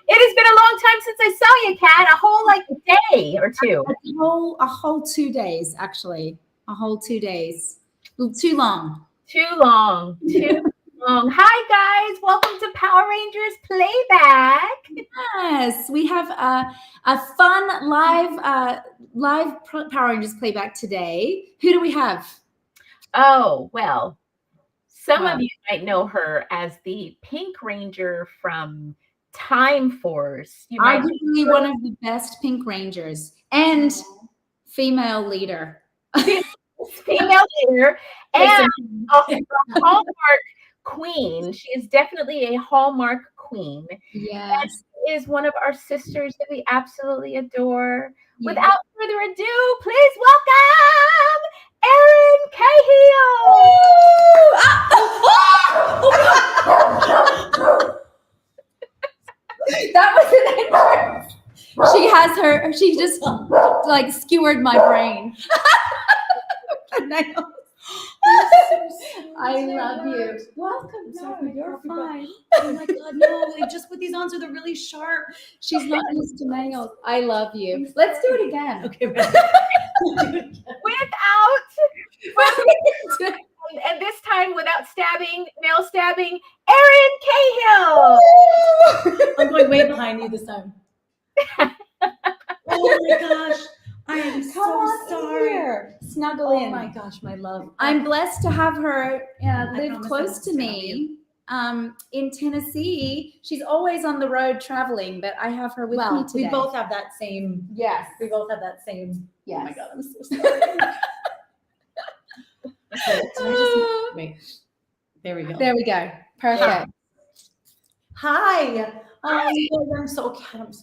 It has been a long time since I saw you, Cat. A whole day or two. A whole 2 days, actually. A whole 2 days. Too long. Too long. Hi, guys. Welcome to Power Rangers Playback. Yes, we have a fun live Power Rangers playback today. Who do we have? Oh, well, some of you might know her as the Pink Ranger from Time Force. You might Arguably one of the best Pink Rangers and female leader. female leader and a Hallmark queen. She is definitely a Hallmark queen. Yes. And is one of our sisters that we absolutely adore. Yeah. Without further ado, please welcome Erin Cahill. That was an entrance. She just like skewered my brain. I love you. Welcome. No, you're fine. Oh my God, no! Just put these on so they're really sharp. She's not used to nails. I love you. Let's do it again. Okay. And this time without nail stabbing, Erin Cahill. I'm going way behind you this time. Oh my gosh. I am so sorry. Here. Snuggle in. Oh my gosh, my love. I'm blessed to have her live close to me in Tennessee. She's always on the road traveling, but I have her with me today. We both have that same. Yes. We both have that same. Yes. Oh my God, I'm so sorry. Wait. There we go. There we go. Perfect. Hi. Oh, I'm so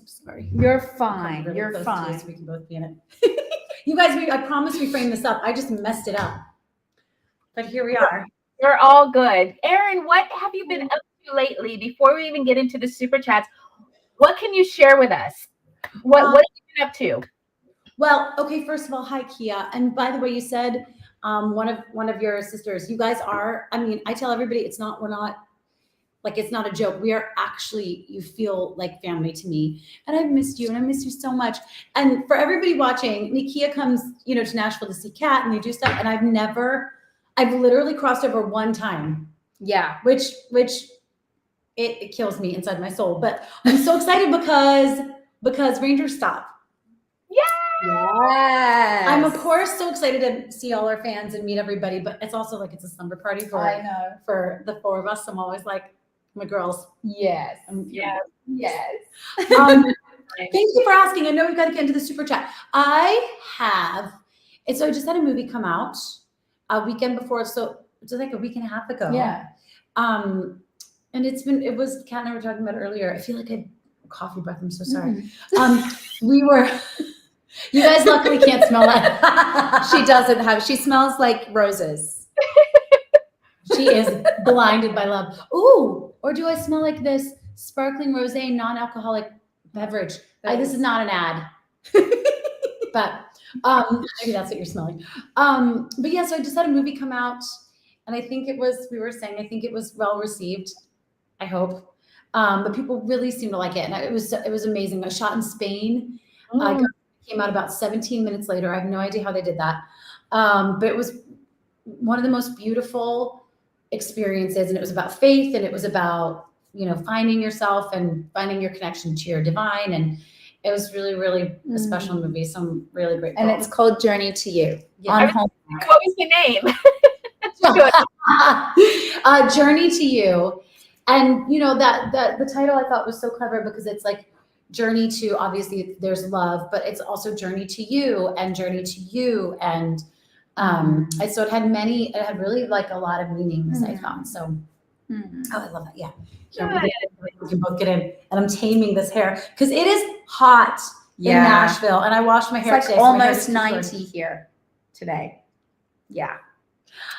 sorry. You're fine. Really You're fine. So we can both be in it. You guys, I promise we framed this up. I just messed it up. But here we are. You're all good. Erin, what have you been up to lately? Before we even get into the super chats, what can you share with us? What have you been up to? Well, okay, first of all, hi, Kia. And by the way, you said one of your sisters. You guys are, I tell everybody it's not a joke. We are actually, you feel like family to me. And I've missed you and I miss you so much. And for everybody watching, Nakia comes, to Nashville to see Cat and they do stuff. And I've literally crossed over one time. Yeah. Which it kills me inside my soul. But I'm so excited because Rangers stop. Yes. I'm of course so excited to see all our fans and meet everybody, but it's also like it's a slumber party for the four of us. I'm always like, my girls. Yes. Yes. Thank you for asking. I know we've got to get into the super chat. So I just had a movie come out a weekend before, so it's like a week and a half ago. Yeah. And it was Kat and I were talking about it earlier. I feel like I had coffee breath. I'm so sorry. You guys luckily can't smell that. She doesn't have, she smells like roses. She is blinded by love. Ooh, or do I smell like this sparkling rosé non-alcoholic beverage? This is not an ad. But maybe that's what you're smelling. But yeah, so I just had a movie come out and I think it was well received, I hope. But people really seemed to like it. And it was amazing. I shot in Spain. Came out about 17 minutes later. I have no idea how they did that. But it was one of the most beautiful experiences. And it was about faith and it was about, finding yourself and finding your connection to your divine. And it was really, really a special movie. So I'm really grateful. And it's called Journey to You. Yeah. What was the name? Journey to You. And that the title I thought was so clever because it's like, journey to, obviously there's love, but it's also journey to you and journey to you. And so it had really like a lot of meanings, I found. So, I love that. Yeah. We can both get in and I'm taming this hair because it is hot in Nashville and I washed my hair today. So almost 90 here today. Yeah.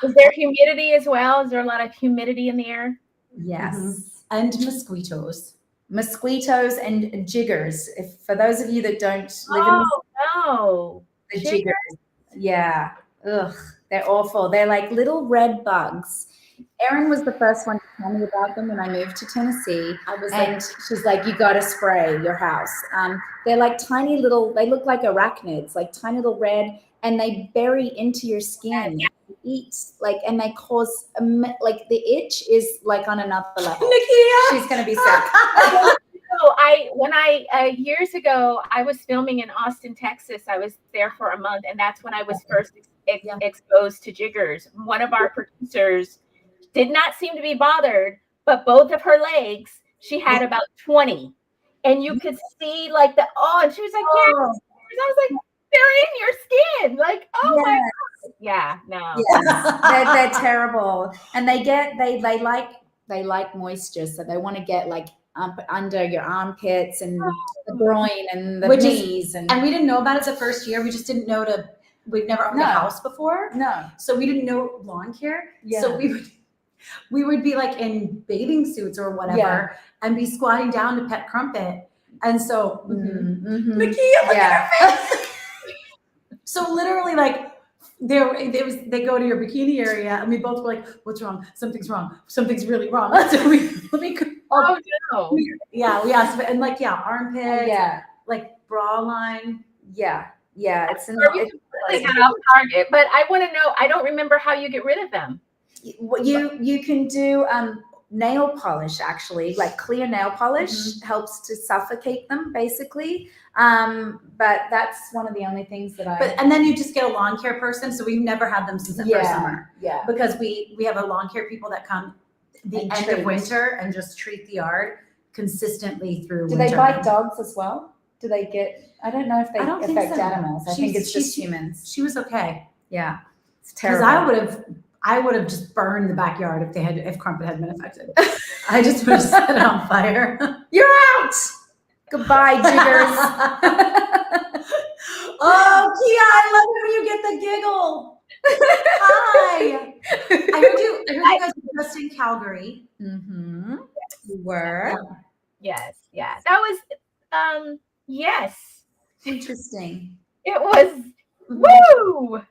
Is there humidity as well? Is there a lot of humidity in the air? Yes. And Mosquitoes and jiggers. If for those of you that don't live the jiggers. Yeah. Ugh, they're awful. They're like little red bugs Erin was the first one to tell me about them when I moved to Tennessee. I was And like, she's like, you got to spray your house. They're like tiny little, they look like arachnids, like tiny little red, and they bury into your skin. Eat like, and they cause like the itch is like on another level. Nakia. She's gonna be sick. So when I years ago, I was filming in Austin, Texas. I was there for a month, and that's when I was first exposed to jiggers. One of our producers did not seem to be bothered, but both of her legs, she had about 20, and you could see like and she was like, yeah. I was like, they're in your skin, like, oh my God. Yeah, no. Yes, they're terrible, and they like moisture, so they want to get like under your armpits and the groin and the knees, and we didn't know about it the first year. We just didn't know we've never owned a house before, so we didn't know lawn care. So we would be like in bathing suits or whatever, and be squatting down to pet Crumpet, and so Nakia, look at her face. So literally, like, they go to your bikini area, and we both were like, "What's wrong? Something's wrong. Something's really wrong." So we we asked, and like, armpit, like bra line, it's off target. But I want to know. I don't remember how you get rid of them. You can do nail polish, actually, like clear nail polish helps to suffocate them, basically. But that's one of the only things that and then you just get a lawn care person. So we've never had them since the first summer. Yeah. Because we have a lawn care people that come the end of winter and just treat the yard consistently through winter. Do they bite dogs as well? Do they get, I don't know if they affect animals. I think it's just humans. She was okay. Yeah. It's terrible. Because I would have just burned the backyard if Crumpet had been affected. I just would have set it on fire. You're out. Goodbye, jiggers. Oh, Kia, I love it when you get the giggle. Hi. I heard you guys were just in Calgary. Mm-hmm. You were. Yes. Yeah. That was yes. Interesting. It was woo.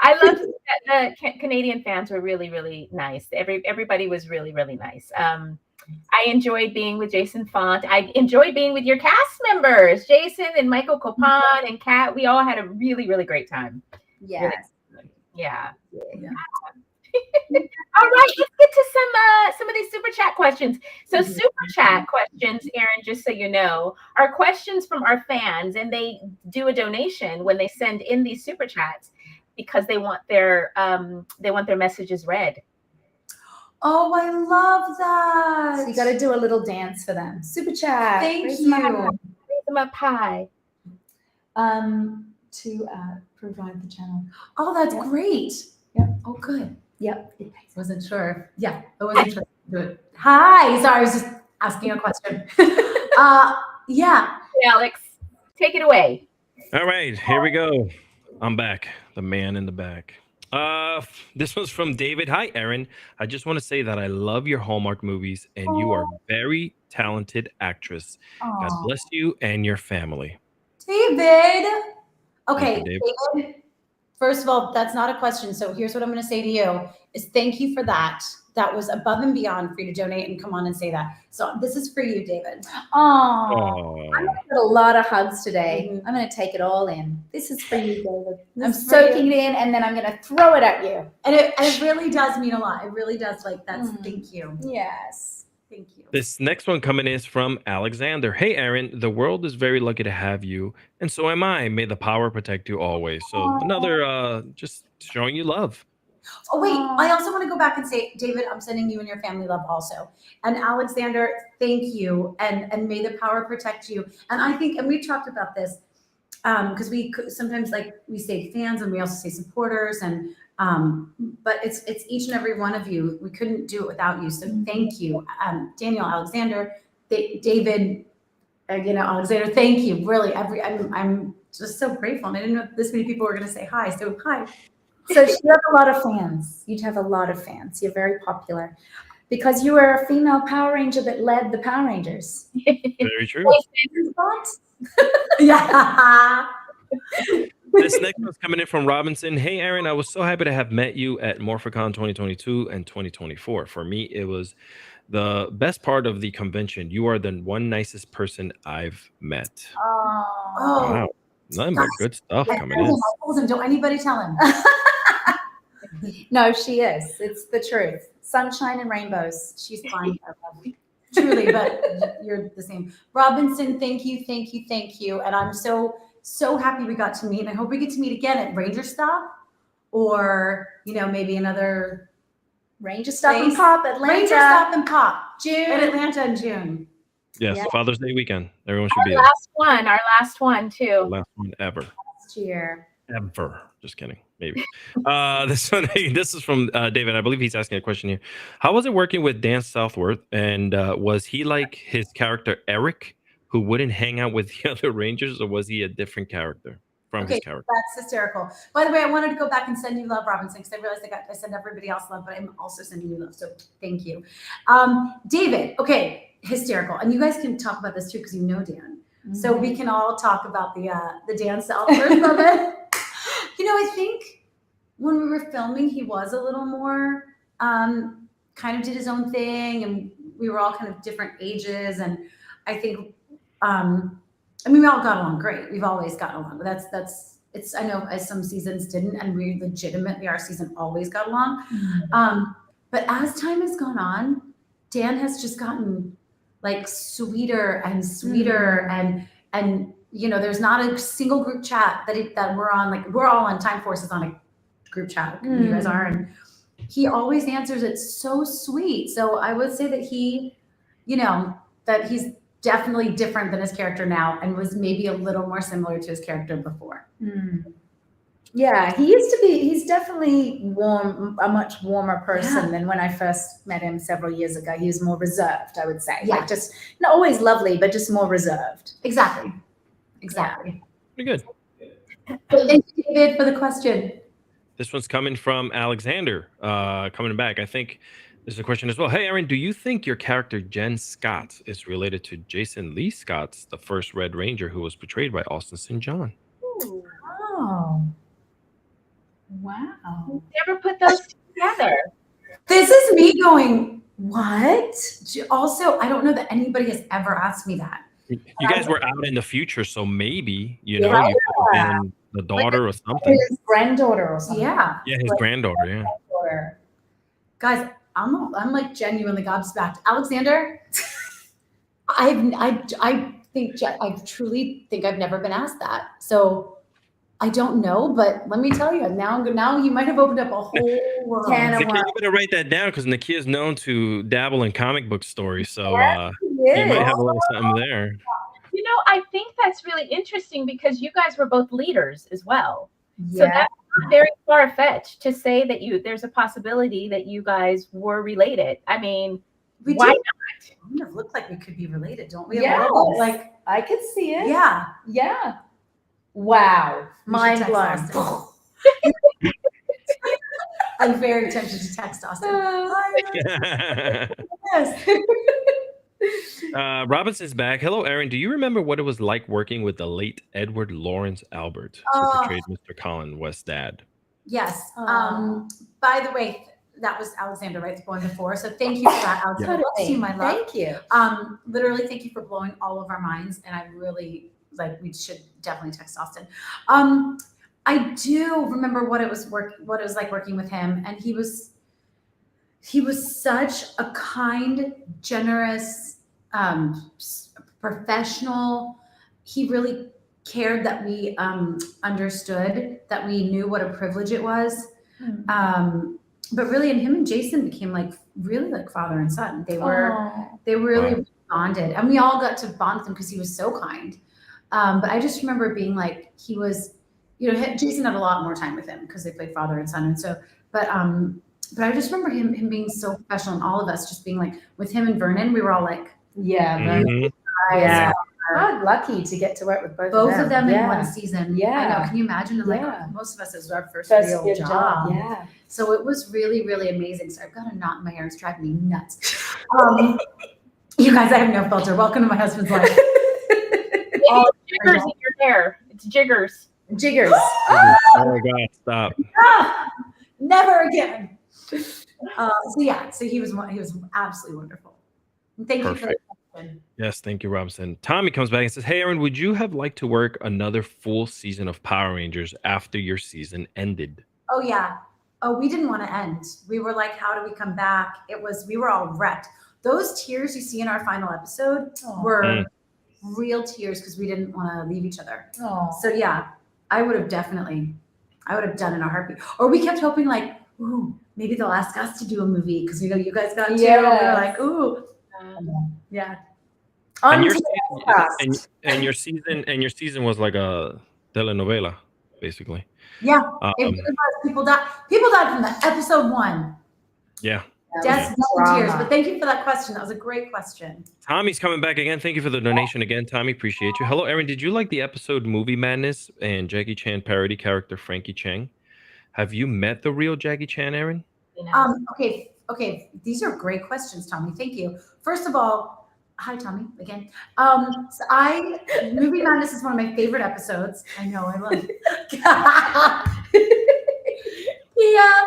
I loved that the Canadian fans were really, really nice. Everybody was really, really nice. I enjoyed being with Jason Font. I enjoyed being with your cast members, Jason and Michael Copan and Kat. We all had a really, really great time. Yes. Really, yeah. All right, let's get to some of these super chat questions. So super chat questions, Erin, just so you know, are questions from our fans, and they do a donation when they send in these super chats because they want their messages read. Oh, I love that. So you got to do a little dance for them. Super chat. Thank you. Raise them up high. To provide the channel. Oh, that's great. Yep. Oh, good. Yep. Wasn't sure. Yeah, I wasn't sure. Good. Hi. Sorry, I was just asking a question. Yeah. Alex, take it away. All right, here we go. I'm back. The man in the back. This was from David. Hi, Erin. I just want to say that I love your Hallmark movies, and you are a very talented actress. God bless you and your family. David. Okay, you, David. First of all, that's not a question. So here's what I'm going to say to you is thank you for that. That was above and beyond for you to donate and come on and say that. So this is for you, David. Oh, I'm going to get a lot of hugs today. Mm-hmm. I'm going to take it all in. This is for you, David. I'm soaking it in, and then I'm going to throw it at you. And it really does mean a lot. It really does. Like, that's thank you. Yes. Thank you. This next one coming is from Alexander. Hey, Erin, the world is very lucky to have you, and so am I. May the power protect you always. So another just showing you love. Oh, wait. I also want to go back and say, David, I'm sending you and your family love also. And Alexander, thank you. And may the power protect you. And I think, and we've talked about this, because we sometimes, like, we say fans and we also say supporters, and but it's each and every one of you. We couldn't do it without you. So thank you. Daniel, Alexander, David, Alexander, thank you. Really, I'm just so grateful. And I didn't know this many people were going to say hi. So hi. So you have a lot of fans. You'd have a lot of fans. You're very popular because you were a female Power Ranger that led the Power Rangers. Very true. Yeah. This next one's coming in from Robinson. Hey, Erin, I was so happy to have met you at Morphicon 2022 and 2024. For me, it was the best part of the convention. You are the one nicest person I've met. Oh. Wow. Nothing but good stuff coming in. I told him, don't anybody tell him. No, she is. It's the truth. Sunshine and rainbows. She's fine. Truly, but you're the same. Robinson, thank you. And I'm so happy we got to meet. And I hope we get to meet again at Ranger Stop or, maybe another Ranger Stop and Pop, Atlanta. Ranger Stop and Pop. June. In Atlanta in June. Yes, Yeah. Father's Day weekend. Everyone should be there. Our last one too. The last one ever. Last year. Ever. Just kidding. Maybe. This is from David. I believe he's asking a question here. How was it working with Dan Southworth? And was he like his character Eric, who wouldn't hang out with the other Rangers, or was he a different character from his character? That's hysterical. By the way, I wanted to go back and send you love, Robinson, because I realized I send everybody else love, but I'm also sending you love. So thank you. David, okay, hysterical. And you guys can talk about this too, because you know Dan. Mm-hmm. So we can all talk about the Dan Southworth of it. I think when we were filming, he was a little more kind of did his own thing, and we were all kind of different ages. And I think, we all got along great. We've always gotten along, but I know as some seasons didn't, and we legitimately, our season always got along. Mm-hmm. But as time has gone on, Dan has just gotten like sweeter and sweeter, mm-hmm. and there's not a single group chat that we're on. Like, we're all on Time Force is on a group chat. You guys are, and he always answers it so sweet. So I would say that he, that he's definitely different than his character now, and was maybe a little more similar to his character before. Mm. Yeah, he's definitely a much warmer person than when I first met him several years ago. He was more reserved, I would say. Yeah. Like, just not always lovely, but just more reserved. Exactly. Yeah. Pretty good. Thank you, David, for the question. This one's coming from Alexander, coming back. I think this is a question as well. Hey, Erin, do you think your character Jen Scott is related to Jason Lee Scott's the first Red Ranger, who was portrayed by Austin St. John? Ooh. Oh. Wow. Never put those together. This is me going, what? Also, I don't know that anybody has ever asked me that. You guys were out in the future, so maybe, you could have been the daughter or something. His granddaughter or something. Yeah. Yeah, his granddaughter, yeah. Guys, I'm like genuinely gobsmacked. Alexander, I truly think I've never been asked that. So I don't know, but let me tell you, now you might have opened up a whole world. Nakia, you better write that down, because Nakia is known to dabble in comic book stories, so you might have a little something there. I think that's really interesting, because you guys were both leaders as well. Yeah. So that's not very far-fetched to say that there's a possibility that you guys were related. I mean, why not? We kind of look like we could be related, don't we? Yeah, Like, I could see it. yeah. Yeah. Wow. Mind blown. I'm very tempted to text Austin. Yes. Robinson's back. Hello, Erin. Do you remember what it was like working with the late Edward Lawrence Albert, who portrayed Mr. Colin West's dad? Yes. By the way, that was Alexander, right? The born before. So thank you for that, Alexander. Bless you, my love. Thank you. Literally, thank you for blowing all of our minds. And I really we should definitely text Austin. I do remember what it was like working with him, and he was such a kind, generous, professional. He really cared that we understood, that we knew what a privilege it was. Mm-hmm. But really, and him and Jason became really like father and son. They were really bonded, and we all got to bond with him because he was so kind. But I just remember being like, he was, Jason had a lot more time with him because they played father and son. And so, but I just remember him being so professional, and all of us just being like, with him and Vernon, we were all like, Mm-hmm. Yeah. I'm lucky to get to work with both of them in one season. Yeah. I know. Can you imagine? Yeah. Most of us, it was our first real job. Yeah. So it was really, really amazing. So I've got a knot in my hair. It's driving me nuts. You guys, I have no filter. Welcome to my husband's life. Oh, jiggers in your hair. It's jiggers. Jiggers. Oh my God, stop. Never again. So he was absolutely wonderful. And thank you for that question. Yes, thank you, Robinson. Tommy comes back and says, "Hey, Erin, would you have liked to work another full season of Power Rangers after your season ended?" Oh yeah. Oh, we didn't want to end. We were like, how do we come back? We were all wrecked. Those tears you see in our final episode were real tears because we didn't want to leave each other. So yeah, I would have done in a heartbeat. Or we kept hoping like, ooh, maybe they'll ask us to do a movie because you guys got to. Yes. We were like, ooh, yeah. And your season was like a telenovela, basically. Yeah, it really was. People died from the episode 1. Yeah. Deaths, blood, and tears. But thank you for that question. That was a great question. Tommy's coming back again. Thank you for the donation again, Tommy. Appreciate you. Hello, Erin. Did you like the episode Movie Madness and Jackie Chan parody character Frankie Cheng? Have you met the real Jackie Chan, Erin? Okay. These are great questions, Tommy. Thank you. First of all, hi, Tommy, again. Movie Madness is one of my favorite episodes. I know, I love it. Yeah.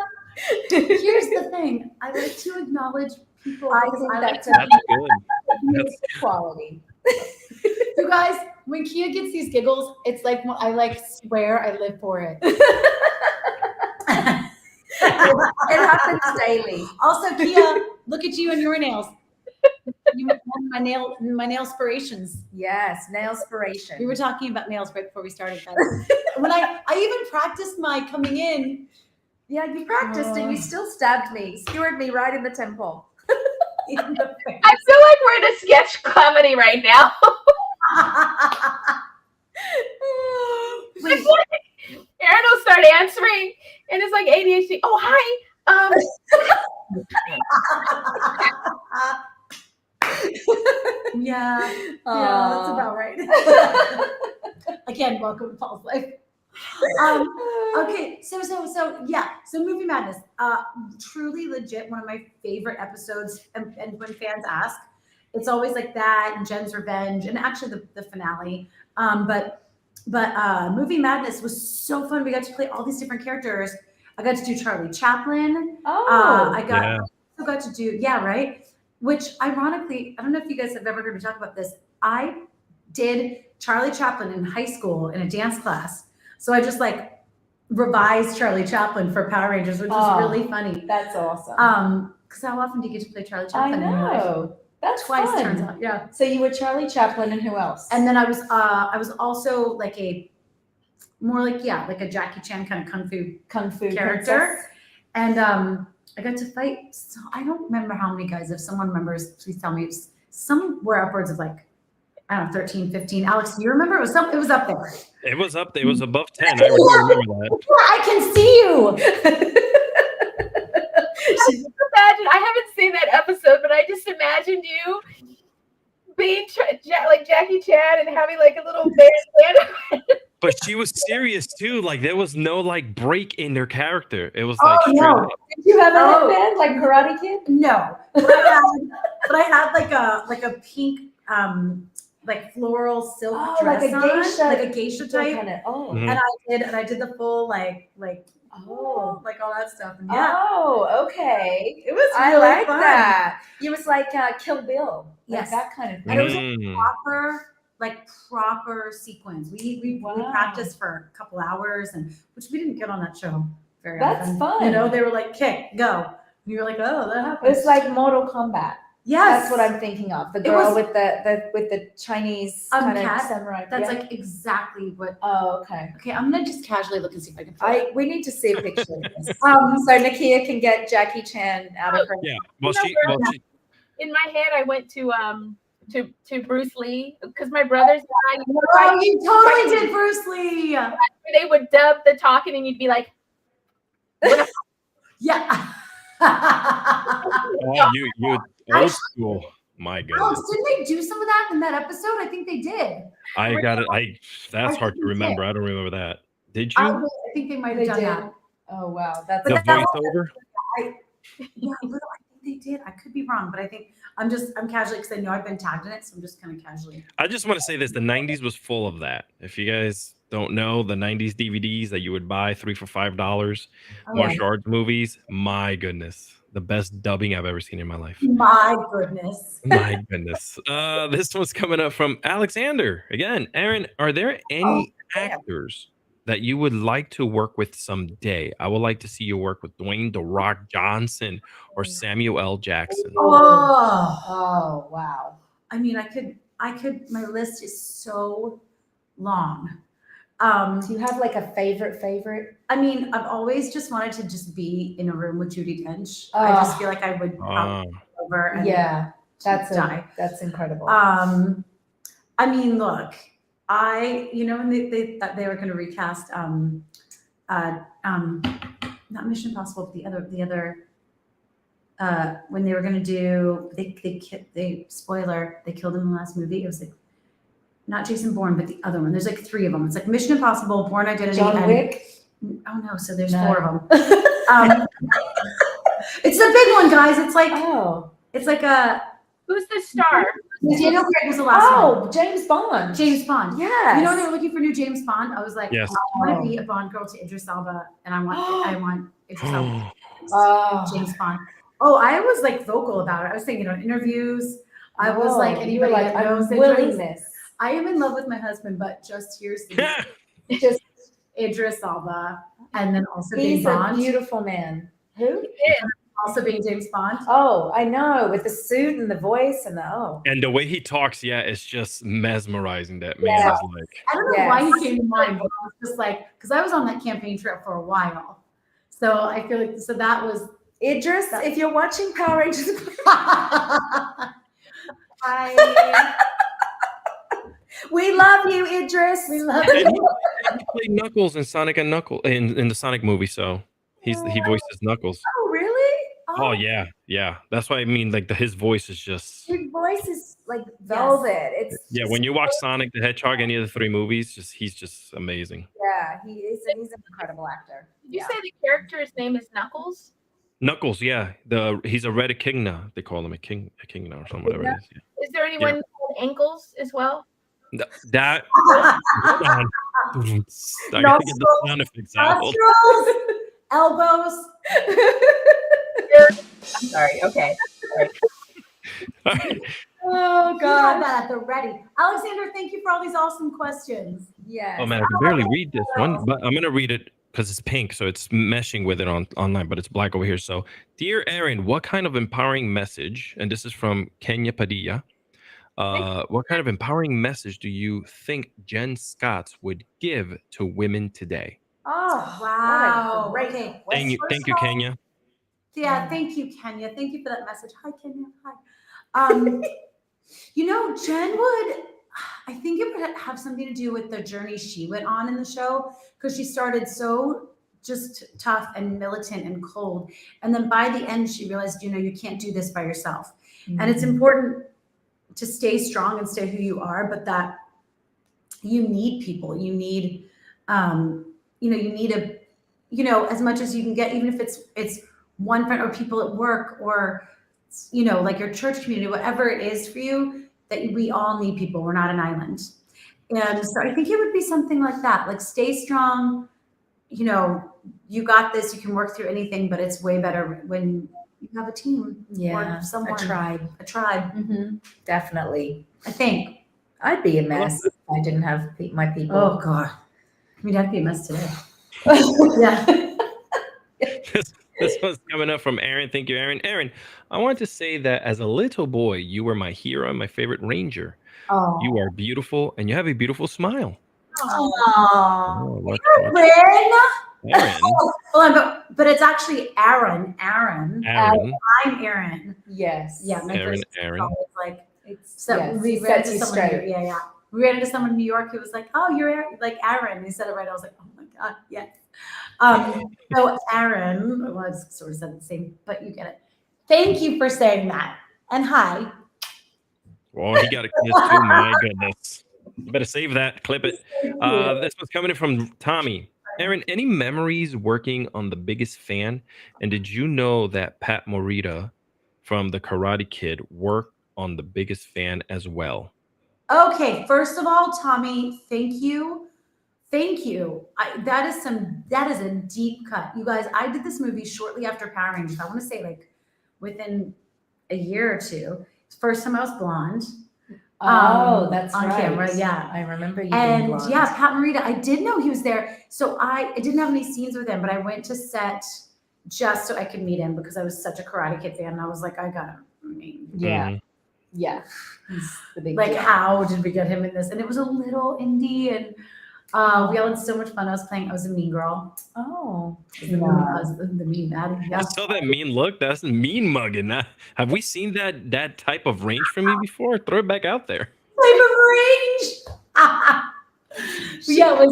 Here's the thing. I like to acknowledge people. I think that's good. Quality. You guys, when Kia gets these giggles, it's like I swear I live for it. It happens daily. Also, Kia, look at you and your nails. You my nail aspirations. Yes, nail aspiration. We were talking about nails right before we started. When I even practiced my coming in. Yeah, you practiced and you still stabbed me, skewered me right in the temple. I feel like we're in a sketch comedy right now. Erin will start answering, and it's like ADHD. Oh, hi. Yeah, that's about right. Again, welcome to Paul's life. Okay, so Movie Madness, truly legit, one of my favorite episodes. And when fans ask, it's always like that, and Jen's Revenge, and actually the finale. But Movie Madness was so fun. We got to play all these different characters. I got to do Charlie Chaplin. I got to do right. Which ironically, I don't know if you guys have ever heard me talk about this. I did Charlie Chaplin in high school in a dance class. So I just like revised Charlie Chaplin for Power Rangers, which was really funny. That's awesome. Because how often do you get to play Charlie Chaplin? I know. That's twice, fun. turns out. Yeah. So you were Charlie Chaplin, and who else? And then I was also like a Jackie Chan kind of kung fu character. Princess. And I got to fight. So I don't remember how many guys. If someone remembers, please tell me. It was somewhere upwards of like, I don't know, 13, 15. Alex, do you remember? It was up there. It was up there. It was above 10. I remember that. Yeah, I can see you. Imagine, I haven't seen that episode, but I just imagined you being like Jackie Chan and having like a little bear stand. But she was serious too. Like there was no like break in their character. It was like no. Did you have a headband like Karate Kid? No. But I had like a pink like floral silk dress like a geisha type. Mm-hmm. And I did the full like all that stuff. And Okay. It was really I like fun. That. It was like Kill Bill. Like that kind of thing. And it was a proper sequence. We practiced for a couple hours, and which we didn't get on that show very often. That's fun. You know, they were like, kick, go. And you were like, oh, that happened. It's like Mortal Kombat. Yes, that's what I'm thinking of. The girl with the Chinese kind of samurai. That's like exactly what. Oh, okay. Okay, I'm gonna just casually look and see if I can. We need to see a picture of this. So Nakia can get Jackie Chan out of her. Yeah. In my head, I went to Bruce Lee because my brothers and I. Oh, you totally did Bruce Lee. They would dub the talking, and you'd be like, yeah. Oh, you old school. My goodness. Alex, didn't they do some of that in that episode? I think they did. I got it. That's hard to remember. I don't remember that. Did you? I think they might have done that. Oh wow, that's the voiceover. I think they did. I could be wrong, but I think I'm casually because I know I've been tagged in it, so I'm just kind of casually. I just want to say this: the '90s was full of that. If you guys don't know, the 90s DVDs that you would buy 3 for $5, Oh, martial arts movies, my goodness, the best dubbing I've ever seen in my life. my goodness. My goodness. This one's coming up from Alexander. Again, Erin, are there any actors that you would like to work with someday? I would like to see you work with Dwayne "The Rock" Johnson or Samuel L. Jackson. Oh, wow. I mean, my list is so long. Do you have like a favorite? I mean, I've always just wanted to just be in a room with Judi Dench. I just feel like I would probably go over and die. That's incredible. I mean, look, when they were going to recast, not Mission Impossible, but the other, when they were going to do, they spoiler, they killed him in the last movie. It was like, not Jason Bourne, but the other one. There's like 3 of them. It's like Mission Impossible, Bourne Identity, John Wick. Oh no, so there's 4 of them. It's the big one, guys. It's like Who's the star? Daniel Craig was the last one. James Bond. James Bond. Yes. You know, they were looking for new James Bond. I was like, Yes. I want to be a Bond girl to Idris Elba, and I want Idris Elba. James Bond. Oh, I was like vocal about it. I was saying it on interviews. I was like, and you were like, that knows I'm willing this. I am in love with my husband, but just here's the just Idris Elba, and then also being Bond. He's a beautiful man. Who? Also being James Bond. Oh, I know, with the suit and the voice and and the way he talks, it's just mesmerizing. That man is like. I don't know why he came to mind, but I was just like, because I was on that campaign trip for a while, so I feel like that was Idris. If you're watching Power Rangers, we love you, Idris. We love you. He played Knuckles in Sonic and Knuckles in the Sonic movie, so he voices Knuckles. Oh, really? Oh yeah. That's why I mean, like his voice is just. His voice is like velvet. It's when you watch Sonic the Hedgehog, any of the 3 movies, he's just amazing. Yeah, he's an incredible actor. Did you say the character's name is Knuckles? Knuckles, yeah. He's a red echidna. They call him a king or something, whatever it is. Yeah. Is there anyone called Ankles as well? That. Hold on. I gotta get the sound effects out. Elbows. I'm sorry. Okay. Oh God, had that at the ready. Alexander, thank you for all these awesome questions. Yes. Oh man, I can barely read this one, but I'm gonna read it because it's pink, so it's meshing with it online, but it's black over here. So, dear Erin, what kind of empowering message? And this is from Kenya Padilla. What kind of empowering message do you think Jen Scott would give to women today? Oh wow! Great. Okay. Thank you, Kenya. Yeah, thank you, Kenya. Thank you for that message. Hi, Kenya. Hi. Jen would. I think it would have something to do with the journey she went on in the show, because she started so just tough and militant and cold, and then by the end she realized, you can't do this by yourself, and it's important to stay strong and stay who you are, but that you need people. You need, you need as much as you can get, even if it's one friend or people at work or, like your church community, whatever it is for you, that we all need people. We're not an island. And so I think it would be something like that, like stay strong, you got this, you can work through anything, but it's way better when you have a team or someone. A tribe. Mm-hmm. Definitely. I think. I'd be a mess if I didn't have my people. Oh God. I'd be a mess today. Yeah. This one's coming up from Erin. Thank you, Erin. Erin, I wanted to say that as a little boy, you were my hero and my favorite ranger. Oh. You are beautiful and you have a beautiful smile. Oh. Erin. Hold on, but it's actually Aaron. I'm Erin. Yes. Yeah. My Erin. we ran into someone. Yeah. We ran into someone in New York who was like, "Oh, you're like Aaron." He said it right. I was like, "Oh my God, yes." So Aaron was sort of said the same, but you get it. Thank you for saying that. And hi. Well, he got a kiss too. My goodness. You better save that. Clip it. This was coming in from Tommy. Erin, any memories working on The Biggest Fan? And did you know that Pat Morita from The Karate Kid worked on The Biggest Fan as well? Okay, first of all, Tommy, thank you Thank you. That is a deep cut. You guys, I did this movie shortly after Power Rangers. I want to say like within a year or two. First time I was blonde. That's on right. camera. Yeah. I remember you being And blonde. yeah, Pat Morita, I did know he was there. So I didn't have any scenes with him, but I went to set just so I could meet him because I was such a Karate Kid fan. And I was like, I got him. Yeah. Mhm. Yeah. He's the big Like, deal. how did we get him in this? And it was a little indie, and we all had so much fun. I was a mean girl. Oh. I was the mean Maddie. I saw that mean look. That's mean mugging. Have we seen that type of range from you before? Throw it back out there. Type of range. Yeah,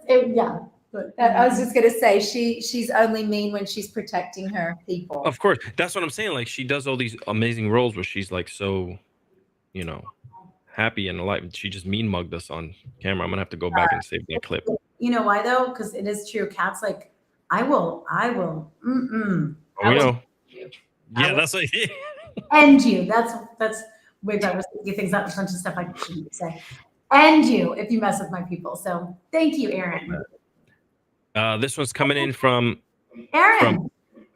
yeah. But, I was just gonna say she's only mean when she's protecting her people. Of course, that's what I'm saying. Like she does all these amazing roles where she's like so, happy and alive. She just mean mugged us on camera. I'm gonna have to go back and save that clip. You know why though? Because it is true. Kat's like, I will. Oh, we know. Yeah, that's like End you. That's way better. You things out a bunch of stuff I shouldn't say. End you if you mess with my people. So thank you, Erin. This one's coming in from Erin.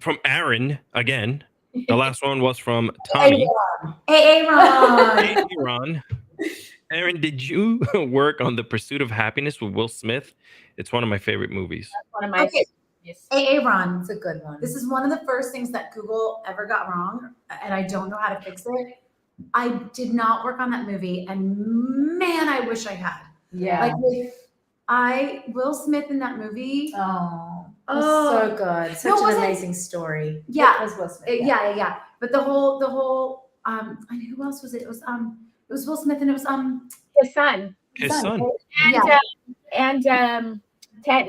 from Aaron again. The last one was from Tommy. Aaron. Hey, Ron. Aaron, did you work on The Pursuit of Happiness with Will Smith? It's one of my favorite movies. One of my Okay. Aaron. It's a good one. This is one of the first things that Google ever got wrong, and I don't know how to fix it. I did not work on that movie, and man, I wish I had. Yeah. Like Will Smith in that movie. Oh, so good. Such an amazing story. Yeah. It was Will Smith. Yeah. But the whole who else was it? It was Will Smith, and it was his son. His son. And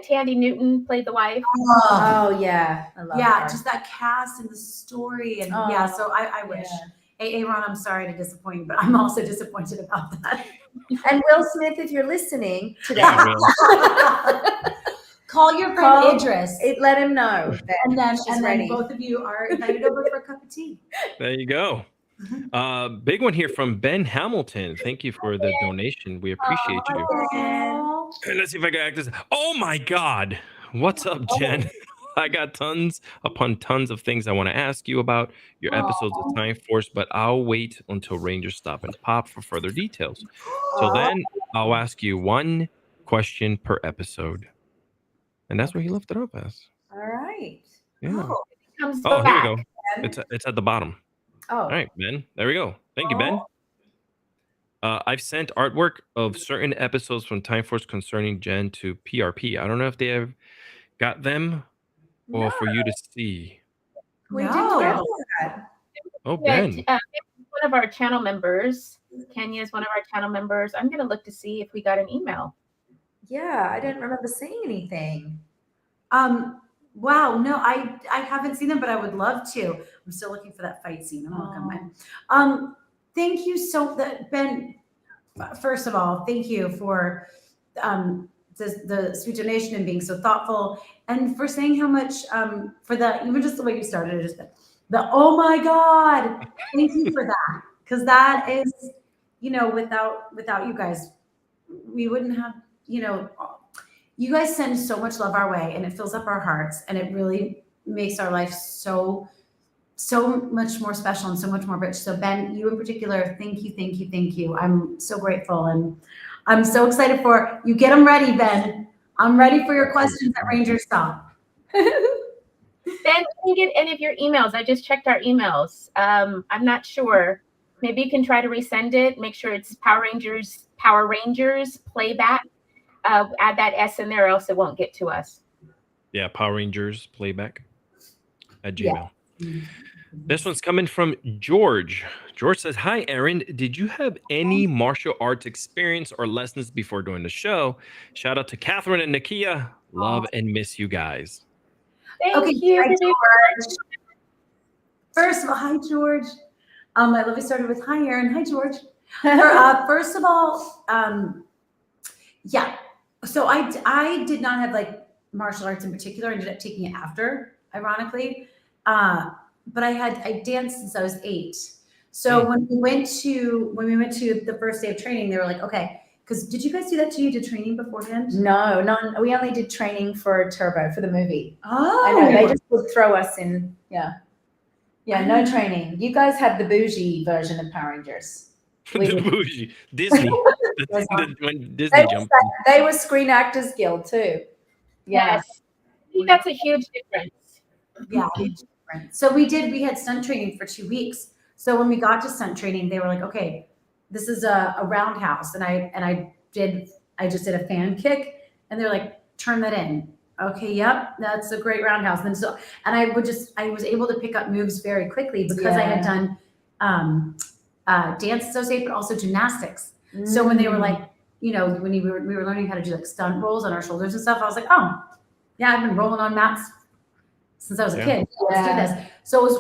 Tandy Newton played the wife. Oh yeah. I love her. Just that cast and the story, and so I wish. Aaron, I'm sorry to disappoint you, but I'm also disappointed about that. And Will Smith, if you're listening today, call your friend Idris. Let him know that and then ready. Both of you are invited over for a cup of tea. There you go. Big one here from Ben Hamilton. Thank you for the donation. We appreciate you. And let's see if I can act this. Oh my God. What's up, Jen? I got tons upon tons of things I want to ask you about your episodes of Time Force, but I'll wait until Rangers stop and pop for further details. Till then, I'll ask you one question per episode. And that's what he left it up as. All right. Yeah. Here we go. It's at the bottom. Oh. All right, Ben. There we go. Thank you, Ben. I've sent artwork of certain episodes from Time Force concerning Jen to PRP. I don't know if they have got them or for you to see. We didn't get that. Oh, Ben. One of our channel members, Kenya is one of our channel members. I'm going to look to see if we got an email. Yeah, I didn't remember seeing anything. Wow, no, I haven't seen them, but I would love to. I'm still looking for that fight scene. I'm looking. Thank you Ben. First of all, thank you for the sweet donation and being so thoughtful, and for saying how much for even just the way you started it, just the oh my God, thank you for that, because that is, without you guys, we wouldn't have, you guys send so much love our way, and it fills up our hearts, and it really makes our life so much more special and so much more rich. So Ben, you in particular, thank you. I'm so grateful, and I'm so excited for you. Get them ready, Ben. I'm ready for your questions at Ranger Stop. Ben, can you get any of your emails? I just checked our emails. I'm not sure. Maybe you can try to resend it. Make sure it's Power Rangers playback. Add that S in there, or else it won't get to us. Yeah, Power Rangers playback at Gmail. Yeah. This one's coming from George. George says, "Hi, Erin. Did you have any martial arts experience or lessons before doing the show? Shout out to Catherine and Nakia. Love and miss you guys." Thank you. Hi, George. First of all, hi, George. I love you started with hi, Erin. Hi, George. First of all, yeah. So I did not have like martial arts in particular. I ended up taking it after, ironically. But I danced since I was 8. So when we went to the first day of training, they were like, okay, Because did you guys do that too? You did training beforehand? No, none. We only did training for Turbo for the movie. Oh, I know they just would throw us in. Yeah, no training. You guys had the bougie version of Power Rangers. The bougie Disney. When Disney jumped. They were Screen Actors Guild too. Yeah. Yes. I think that's a huge difference. Yeah. So we had stunt training for 2 weeks. So when we got to stunt training, they were like, okay, this is a roundhouse. And I just did a fan kick, and they're like, turn that in. Okay, yep, that's a great roundhouse. And I was able to pick up moves very quickly because I had done dance associate, but also gymnastics. So when they were like, you know, when we were learning how to do like stunt rolls on our shoulders and stuff, I was like, oh, yeah, I've been rolling on mats since I was a kid. Let's do this. So it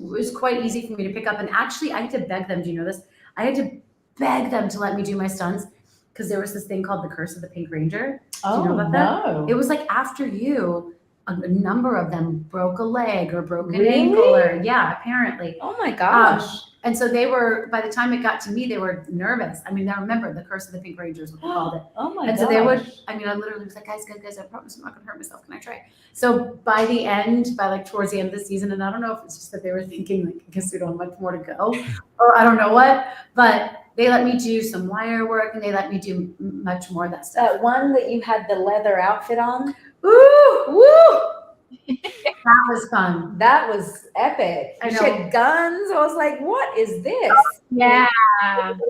was quite easy for me to pick up. And actually, I had to beg them. Do you know this? I had to beg them to let me do my stunts because there was this thing called the Curse of the Pink Ranger. Do you know about that? It was like after you, a number of them broke a leg or broke an ankle, or apparently. Oh my gosh. And so they were, by the time it got to me, they were nervous. I mean, I remember the Curse of the Pink Ranger is what they called it. Oh my And so they would, I mean, I literally was like, guys, I promise I'm not gonna hurt myself. Can I try? So by like towards the end of the season, and I don't know if it's just that they were thinking, like, I guess we don't have much more to go, or I don't know what, but they let me do some wire work and they let me do much more of that stuff. That one that you had the leather outfit on. Woo! That was fun. That was epic. I You know. had guns. I was like, what is this? Yeah. And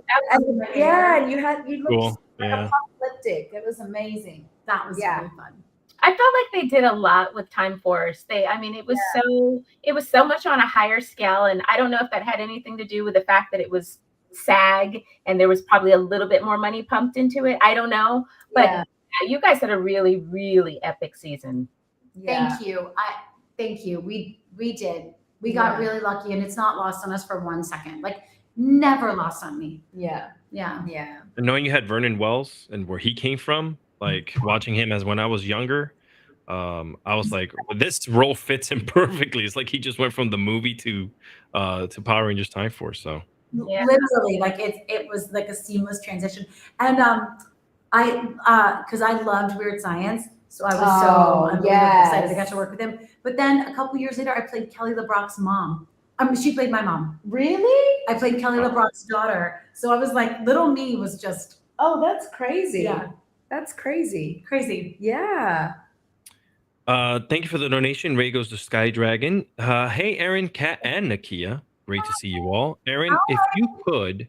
you looked Cool. Yeah. apocalyptic. It was amazing. That was really fun. I felt like they did a lot with Time Force. It was so much on a higher scale, and I don't know if that had anything to do with the fact that it was SAG and there was probably a little bit more money pumped into it. I don't know, but you guys had a really, really epic season. Thank you. Thank you. We did. We got really lucky, and it's not lost on us for 1 second. Like, never lost on me. Yeah. And knowing you had Vernon Wells and where he came from, like watching him as when I was younger, I was like, this role fits him perfectly. It's like he just went from the movie to Power Rangers Time Force. So literally, like it was like a seamless transition. And because I loved Weird Science, so I was so excited I got to work with him. But then a couple years later, I played Kelly LeBrock's mom. She played my mom. Really? I played Kelly LeBrock's daughter. So I was like, little me was just. Oh, that's crazy. Yeah. That's crazy. Crazy. Yeah. Thank you for the donation. Ray goes to Sky Dragon. Hey, Erin, Cat, and Nakia. Great to see you all. Erin, if you could,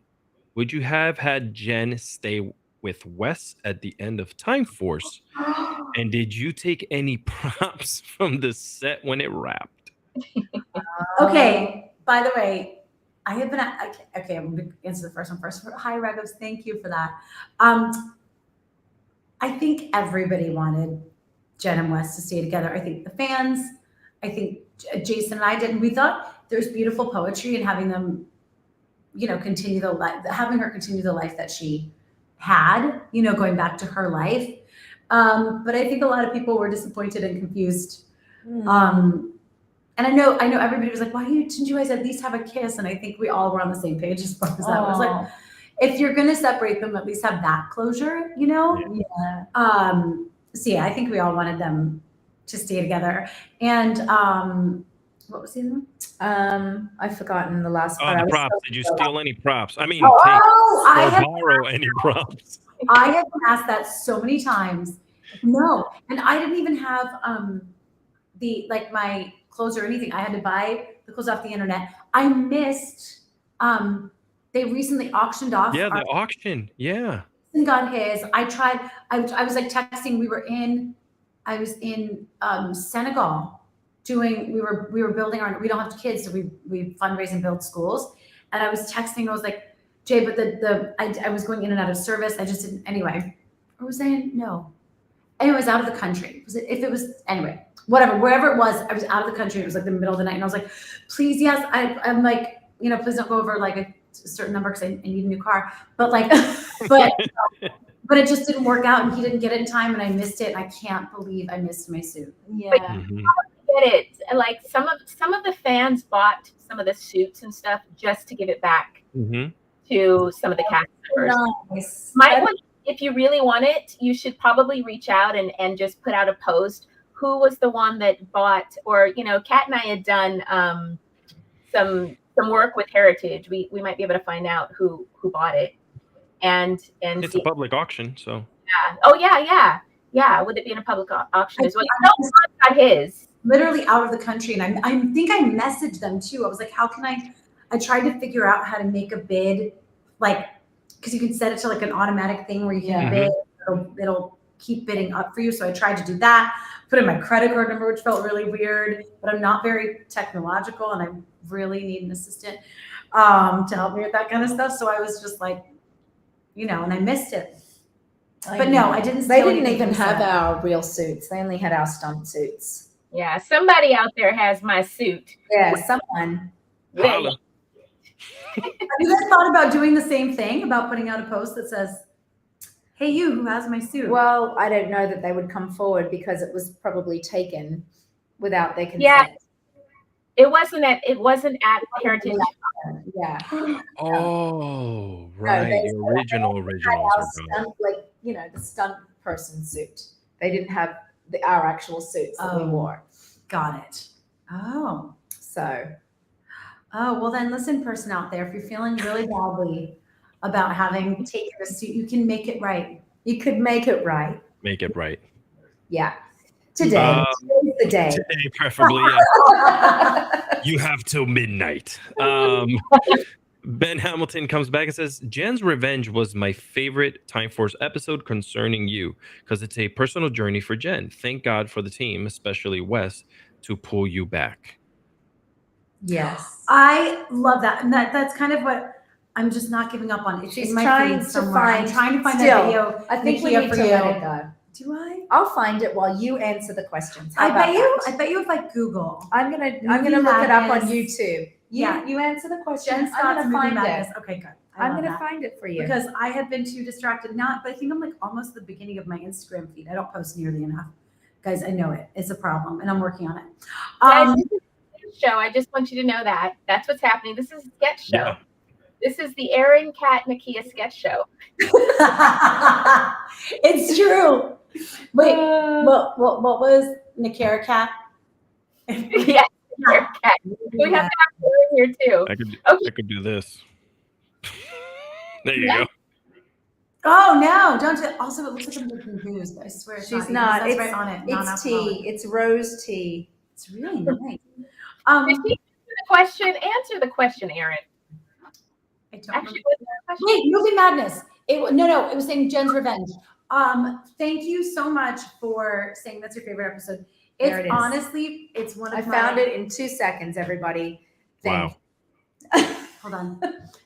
would you have had Jen stay with Wes at the end of Time Force? And did you take any props from the set when it wrapped? Okay. By the way, I have been okay. I'm going to answer the first one first. Hi, Regos. Thank you for that. I think everybody wanted Jen and Wes to stay together. I think the fans, I think Jason and I did, and we thought there's beautiful poetry in having them, continue having her continue the life that she had, going back to her life. But I think a lot of people were disappointed and confused. And I know everybody was like, why didn't you guys at least have a kiss? And I think we all were on the same page as far as that was like, if you're going to separate them, at least have that closure, Yeah. So yeah, I think we all wanted them to stay together. And what was the other one? I've forgotten the last Oh, part. the props. Did you steal any props? I mean, borrow any props. I have been asked that so many times. No, and I didn't even have my clothes or anything. I had to buy the clothes off the internet. I missed. They recently auctioned off. Yeah, the auction. Yeah. Got his. I tried. I was like texting. I was in Senegal doing. We were building our. We don't have kids, so we fundraise and build schools. And I was texting. I was like, Jay, but I was going in and out of service. I just didn't. Anyway, I was saying no. Anyway, I was out of the country. Anyway, whatever, wherever it was, I was out of the country. It was like the middle of the night, and I was like, please, yes, I'm like, please don't go over like a certain number because I need a new car. But like, but it just didn't work out, and he didn't get it in time, and I missed it. And I can't believe I missed my suit. Yeah. But get it. Like some of the fans bought some of the suits and stuff just to give it back to some of the cast members. Nice. My one if you really want it, you should probably reach out and just put out a post. Who was the one that bought, or Kat and I had done some work with Heritage. We might be able to find out who bought it and It's see. a public auction, so. Yeah. Oh yeah. Would it be in a public auction as well? Got his. Literally out of the country, and I think I messaged them too. I was like, how can I tried to figure out how to make a bid, like, because you can set it to like an automatic thing where you can bid, it'll keep bidding up for you. So I tried to do that, put in my credit card number, which felt really weird, but I'm not very technological and I really need an assistant to help me with that kind of stuff. So I was just like, and I missed it. But no, I didn't. They didn't even have our real suits. They only had our stunt suits. Yeah, somebody out there has my suit. Yeah, someone. Holla. Have you guys thought about doing the same thing, about putting out a post that says, hey, you who has my suit? Well, I don't know that they would come forward because it was probably taken without their consent. Yeah. It wasn't at Heritage. Yeah. Oh, right. The originals are gone. The stunt person suit. They didn't have our actual suits that we wore. Got it. Oh, Oh, well then listen, person out there, if you're feeling really badly about having taken a suit, you can make it right. you could make it right. Make it right. Yeah. Today's the day. Today, preferably. Yeah. You have till midnight. Ben Hamilton comes back and says, Jen's Revenge was my favorite Time Force episode concerning you because it's a personal journey for Jen. Thank God for the team, especially Wes, to pull you back. Yes. I love that. And that's kind of what I'm just not giving up on. It's She's in my trying feed to somewhere. I'm find trying to find still, that video. I think we Nakia, need for to you. let it go. Do I? I'll find it while you answer the questions. How I about bet you if I Google. I'm gonna Movie look it up on Madness. YouTube. You answer the question. Jen I'm gonna Scott's Movie find Madness. it. Okay, good. I'm love gonna that. find it for you. Because I have been too distracted. But I think I'm like almost the beginning of my Instagram feed. I don't post nearly enough. Guys, I know it. It's a problem and I'm working on it. Guys, this is a sketch show. I just want you to know that. That's what's happening. This is a sketch show. Yeah. This is the Erin, Cat, Nakia sketch show. It's true. Wait, what was Nakia Cat? Yeah, Erin, Cat. We have to have her in here too. I could do this. There you go. Oh no! Don't do, also it looks like I'm looking confused. I swear it's She's not. not. It says right on it. It's Non-alcoholic. tea. It's rose tea. It's really nice. If you answer the question, answer the question, Erin. I don't Actually, remember. what's the question? Wait, Movie Madness. No, it was saying Jen's Revenge. Thank you so much for saying that's your favorite episode. There it is. Honestly, it's one of I found it in 2 seconds, everybody. Wow. Hold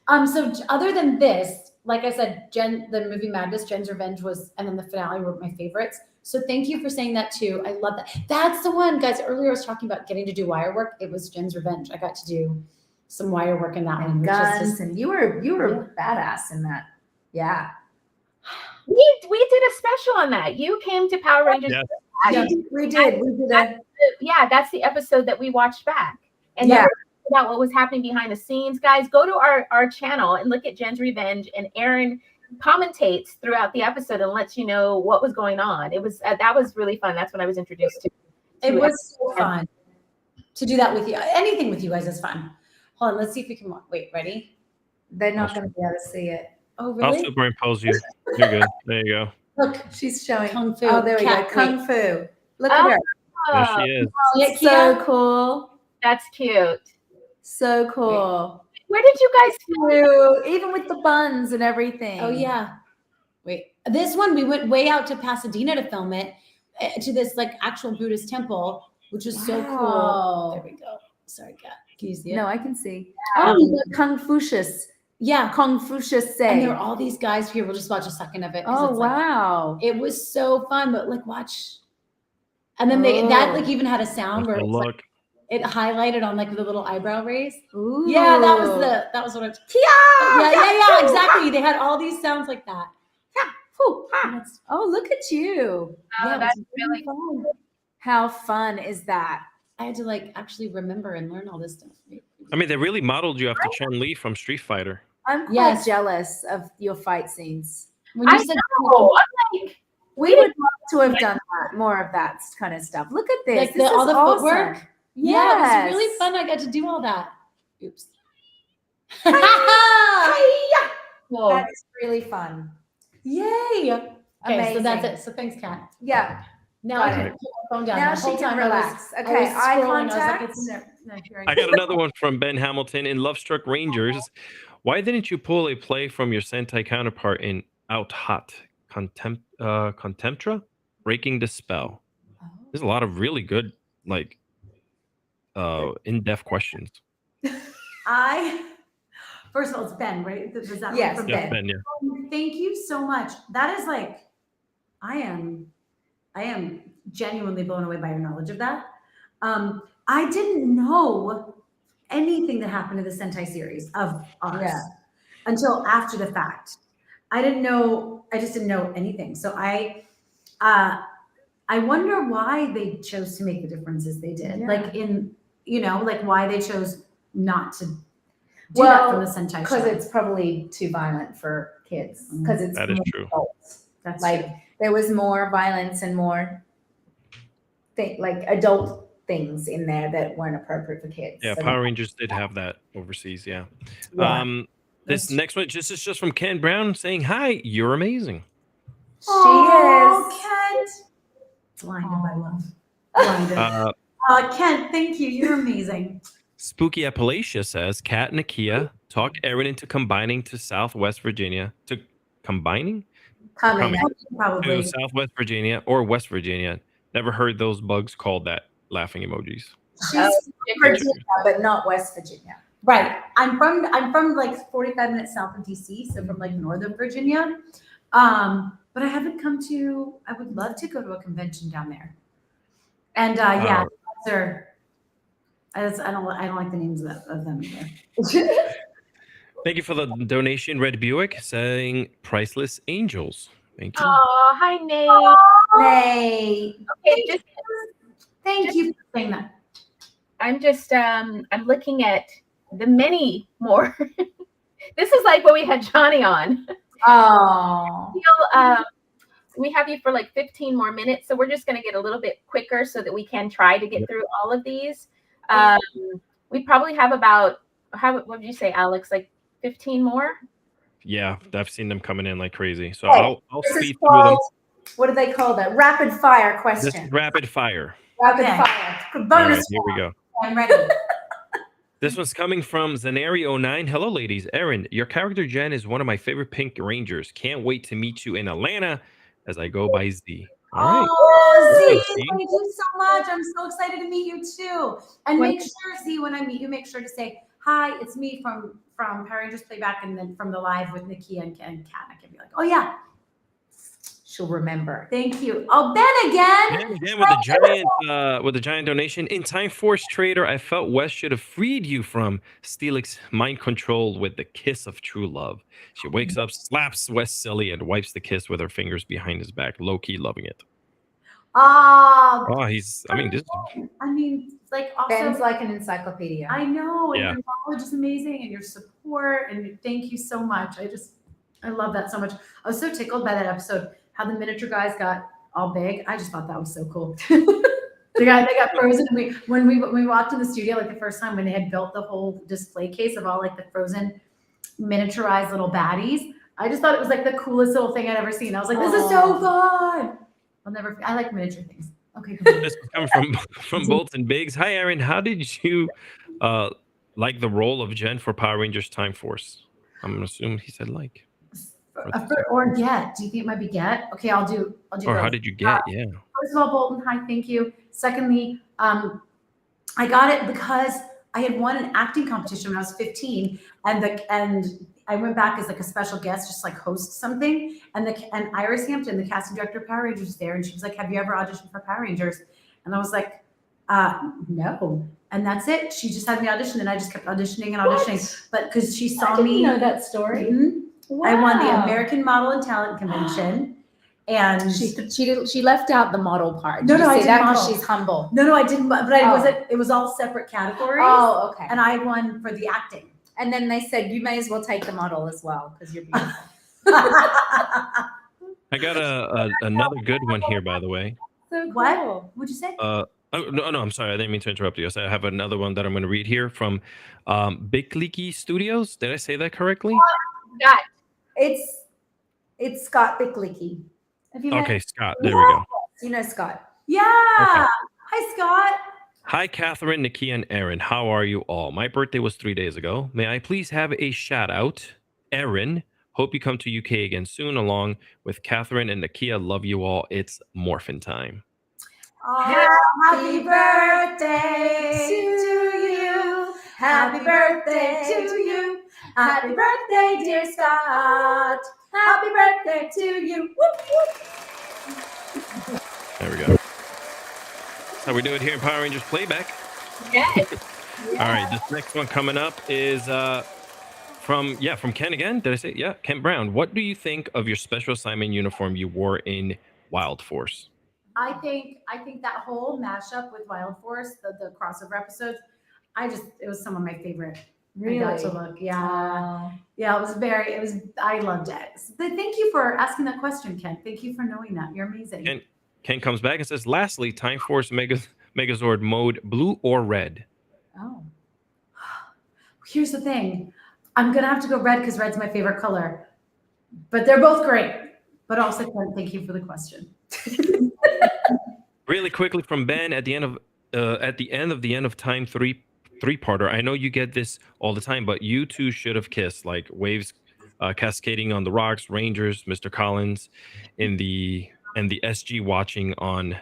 on. So other than this, like I said, the Movie Madness, Jen's Revenge and then the finale were my favorites. So thank you for saying that too. I love that. That's the one, guys. Earlier I was talking about getting to do wire work. It was Jen's Revenge. I got to do some wire work in that one. And which is guns, just- and you were badass in that. Yeah. We did a special on that. You came to Power Rangers. Yeah. We did. That's the episode that we watched back. And Yeah. about what was happening behind the scenes. Guys, go to our channel and look at Jen's Revenge, and Erin commentates throughout the episode and lets you know what was going on. It was that was really fun. That's when I was introduced to It was so fun to do that with you. Anything with you guys is fun. Hold on, let's see if we can wait. Ready? They're not going to be able to see it. Oh, I'll really? superimpose you. You're good. There you go. Look, She's showing. Kung Fu. Oh, there we go. Cat, Kung Fu. Look at her. There she is. Yeah, So Kia? cool. That's cute. So cool. Where did you guys Cute. Even with the buns and everything. Oh yeah. Wait, this one we went way out to Pasadena to film it, to this like actual Buddhist temple, which was so cool. Wow. There we go. Sorry, Kat. Can you see it? No, I can see. Oh, Confucius. yeah. Confucius say. And there were all these guys here. We'll just watch a second of it. 'cause Oh it's, like, wow. it was so fun, but like watch. And then even had a sound where That's it's the like, look. it highlighted on like the little eyebrow raise. Ooh. Yeah, that was what I. Kia! Yeah, exactly. They had all these sounds like that. And it's- Oh, look at you. yeah, it that's was really fun. How fun is that? I had to like actually remember and learn all this stuff. I mean, they really modeled you after Chun Li from Street Fighter. I'm quite Yes. jealous of your fight scenes. When you I said know. I'm like, We would love to have done that, more of that kind of stuff. Look at this. Like This all is the awesome. footwork. Yes. Yeah, it was really fun. I got to do all that. Oops. whoa. That is really fun. Yay. Okay, Amazing. so that's it. So thanks, Kat. Yeah. Now I Got can it. put my phone down. Now The she whole can time relax. I was Okay, eye scrolling. I was contact. like, it's I got another one from Ben Hamilton in Love Struck Rangers. Why didn't you pull a play from your Sentai counterpart in Out Hot Contemptra? Breaking the Spell. There's a lot of really good, like, in-depth questions. First of all, it's Ben, right? Was that Yes, from Yeah, Ben? Ben, yeah. Thank you so much. That is like, I am genuinely blown away by your knowledge of that. I didn't know anything that happened to the Sentai series of ours until after the fact. I just didn't know anything. So I wonder why they chose to make the differences they did. Yeah. Like like why they chose not to do that from the Sentai because show. it's probably too violent for kids. Because it's That is more true. adults. That's Like true. there was more violence and more like adult things in there that weren't appropriate for kids. Yeah, So Power Rangers did have that overseas, yeah. Yeah. This That's next one is just from Ken Brown saying, "Hi, you're amazing." she is. Kent. Blinded by love. Blinded. Kent, thank you. You're amazing. Spooky Appalachia says, Cat and Nakia talk Erin into combining to Southwest Virginia. Coming Probably. to Southwest Virginia or West Virginia. Never heard those bugs called that. Laughing emojis. She's Virginia, but not West Virginia. Right. I'm from like 45 minutes south of DC, so from like Northern Virginia. But I would love to go to a convention down there. And yeah, I don't like the names of them either. Thank you for the donation, Red Buick, saying priceless angels. Thank you. Oh, hi, Nate. Nate. Okay, Thank you for saying that. I'm just I'm looking at the many more. This is like when we had Johnny on. Oh. We have you for like 15 more minutes, so we're just going to get a little bit quicker so that we can try to get through all of these. We probably have about what would you say, Alex? Like 15 more? Yeah, I've seen them coming in like crazy. So Oh, I'll this is speed through them. called, what do they call that? Rapid fire This is question. rapid fire. Rapid Okay. fire. All Bonus. right, here we go. I'm ready. This one's coming from Zanari09. Hello, ladies. Erin, your character Jen is one of my favorite Pink Rangers. Can't wait to meet you in Atlanta as I go by Z. All right. Oh, Z, Z. thank you so much. I'm so excited to meet you too. And make sure, Z, when I meet you, make sure to say, hi, it's me from Power Rangers Playback and then from the live with Nakia and Cat. I can be like, oh yeah. She'll remember. Thank you. Oh, Ben again. And again with the giant donation. In Time Force Trader, I felt Wes should have freed you from Steelix's mind control with the kiss of true love. She wakes up, slaps Wes silly, and wipes the kiss with her fingers behind his back. Low key loving it. Oh, like also Ben's like an encyclopedia. I know, and Yeah. your knowledge is amazing, and your support, and thank you so much. I love that so much. I was so tickled by that episode. How the miniature guys got all big. I just thought that was so cool. they got frozen. When we walked in the studio like the first time when they had built the whole display case of all like the frozen miniaturized little baddies. I just thought it was like the coolest little thing I'd ever seen. I was like, this is so fun. I like miniature things. Okay. This is coming from Bolton Biggs. Hi, Erin. How did you like the role of Jen for Power Rangers Time Force? I'm assuming he said like. Or get. Do you think it might be get? Okay, I'll do. Or both. how did you get? Yeah. First of all, Bolton, hi, thank you. Secondly, I got it because I had won an acting competition when I was 15, and I went back as like a special guest, just like host something. And Iris Hampton, the casting director of Power Rangers, was there, and she was like, "Have you ever auditioned for Power Rangers?" And I was like, "No." And that's it. She just had me audition, and I just kept auditioning and auditioning. But because she saw me, know that story. Mhm. Wow. I won the American Model and Talent Convention, and She left out the model part. No, Did you I say did that model. because she's humble. no, I didn't. But it was all separate categories. Oh, okay. And I won for the acting. And then they said you may as well take the model as well because you're beautiful. I got another good one here, by the way. So cool. What? What'd you say? Oh, no, I'm sorry. I didn't mean to interrupt you. I have another one that I'm going to read here from Big Leaky Studios. Did I say that correctly? That It's Scott Bicklicky. Have you met? Okay, Scott. There we go. You know Scott. Yeah. Okay. Hi, Scott. Hi, Catherine, Nakia, and Erin. How are you all? My birthday was 3 days ago. May I please have a shout out? Erin, hope you come to UK again soon, along with Catherine and Nakia. Love you all. It's morphin time. Happy birthday to you. Happy birthday to you. Happy birthday, dear Scott. Happy birthday to you. Whoop, whoop. There we go. That's how we do it here in Power Rangers Playback. yes. All right, this next one coming up is from Ken again. Did I say? Yeah, Ken Brown. What do you think of your special assignment uniform you wore in Wild Force? I think that whole mashup with Wild Force, the crossover episodes, it was some of my favorite. I got to look. Yeah. Yeah, I loved it. So thank you for asking that question, Ken. Thank you for knowing that. You're amazing. Ken comes back and says, lastly, Time Force Megazord mode, blue or red? Oh. Here's the thing. I'm going to have to go red because red's my favorite color. But they're both great. But also, Ken, thank you for the question. Really quickly from Ben at the end of the end of time three-parter. I know you get this all the time, but you two should have kissed, like waves cascading on the rocks, Rangers, Mr. Collins, and the SG watching on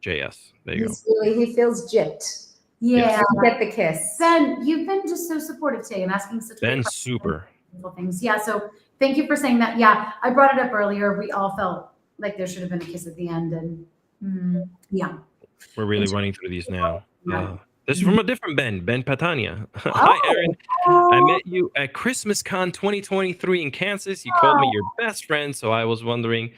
JS. There you go. He feels gypped. Yeah. Get the kiss. Ben, you've been just so supportive today and asking such Ben, super. things. Yeah, so thank you for saying that. Yeah, I brought it up earlier. We all felt like there should have been a kiss at the end, and yeah. We're really running through these now. Yeah. This is from a different Ben Patania. Hi, Erin. I met you at Christmas Con 2023 in Kansas. You called me your best friend, so I was wondering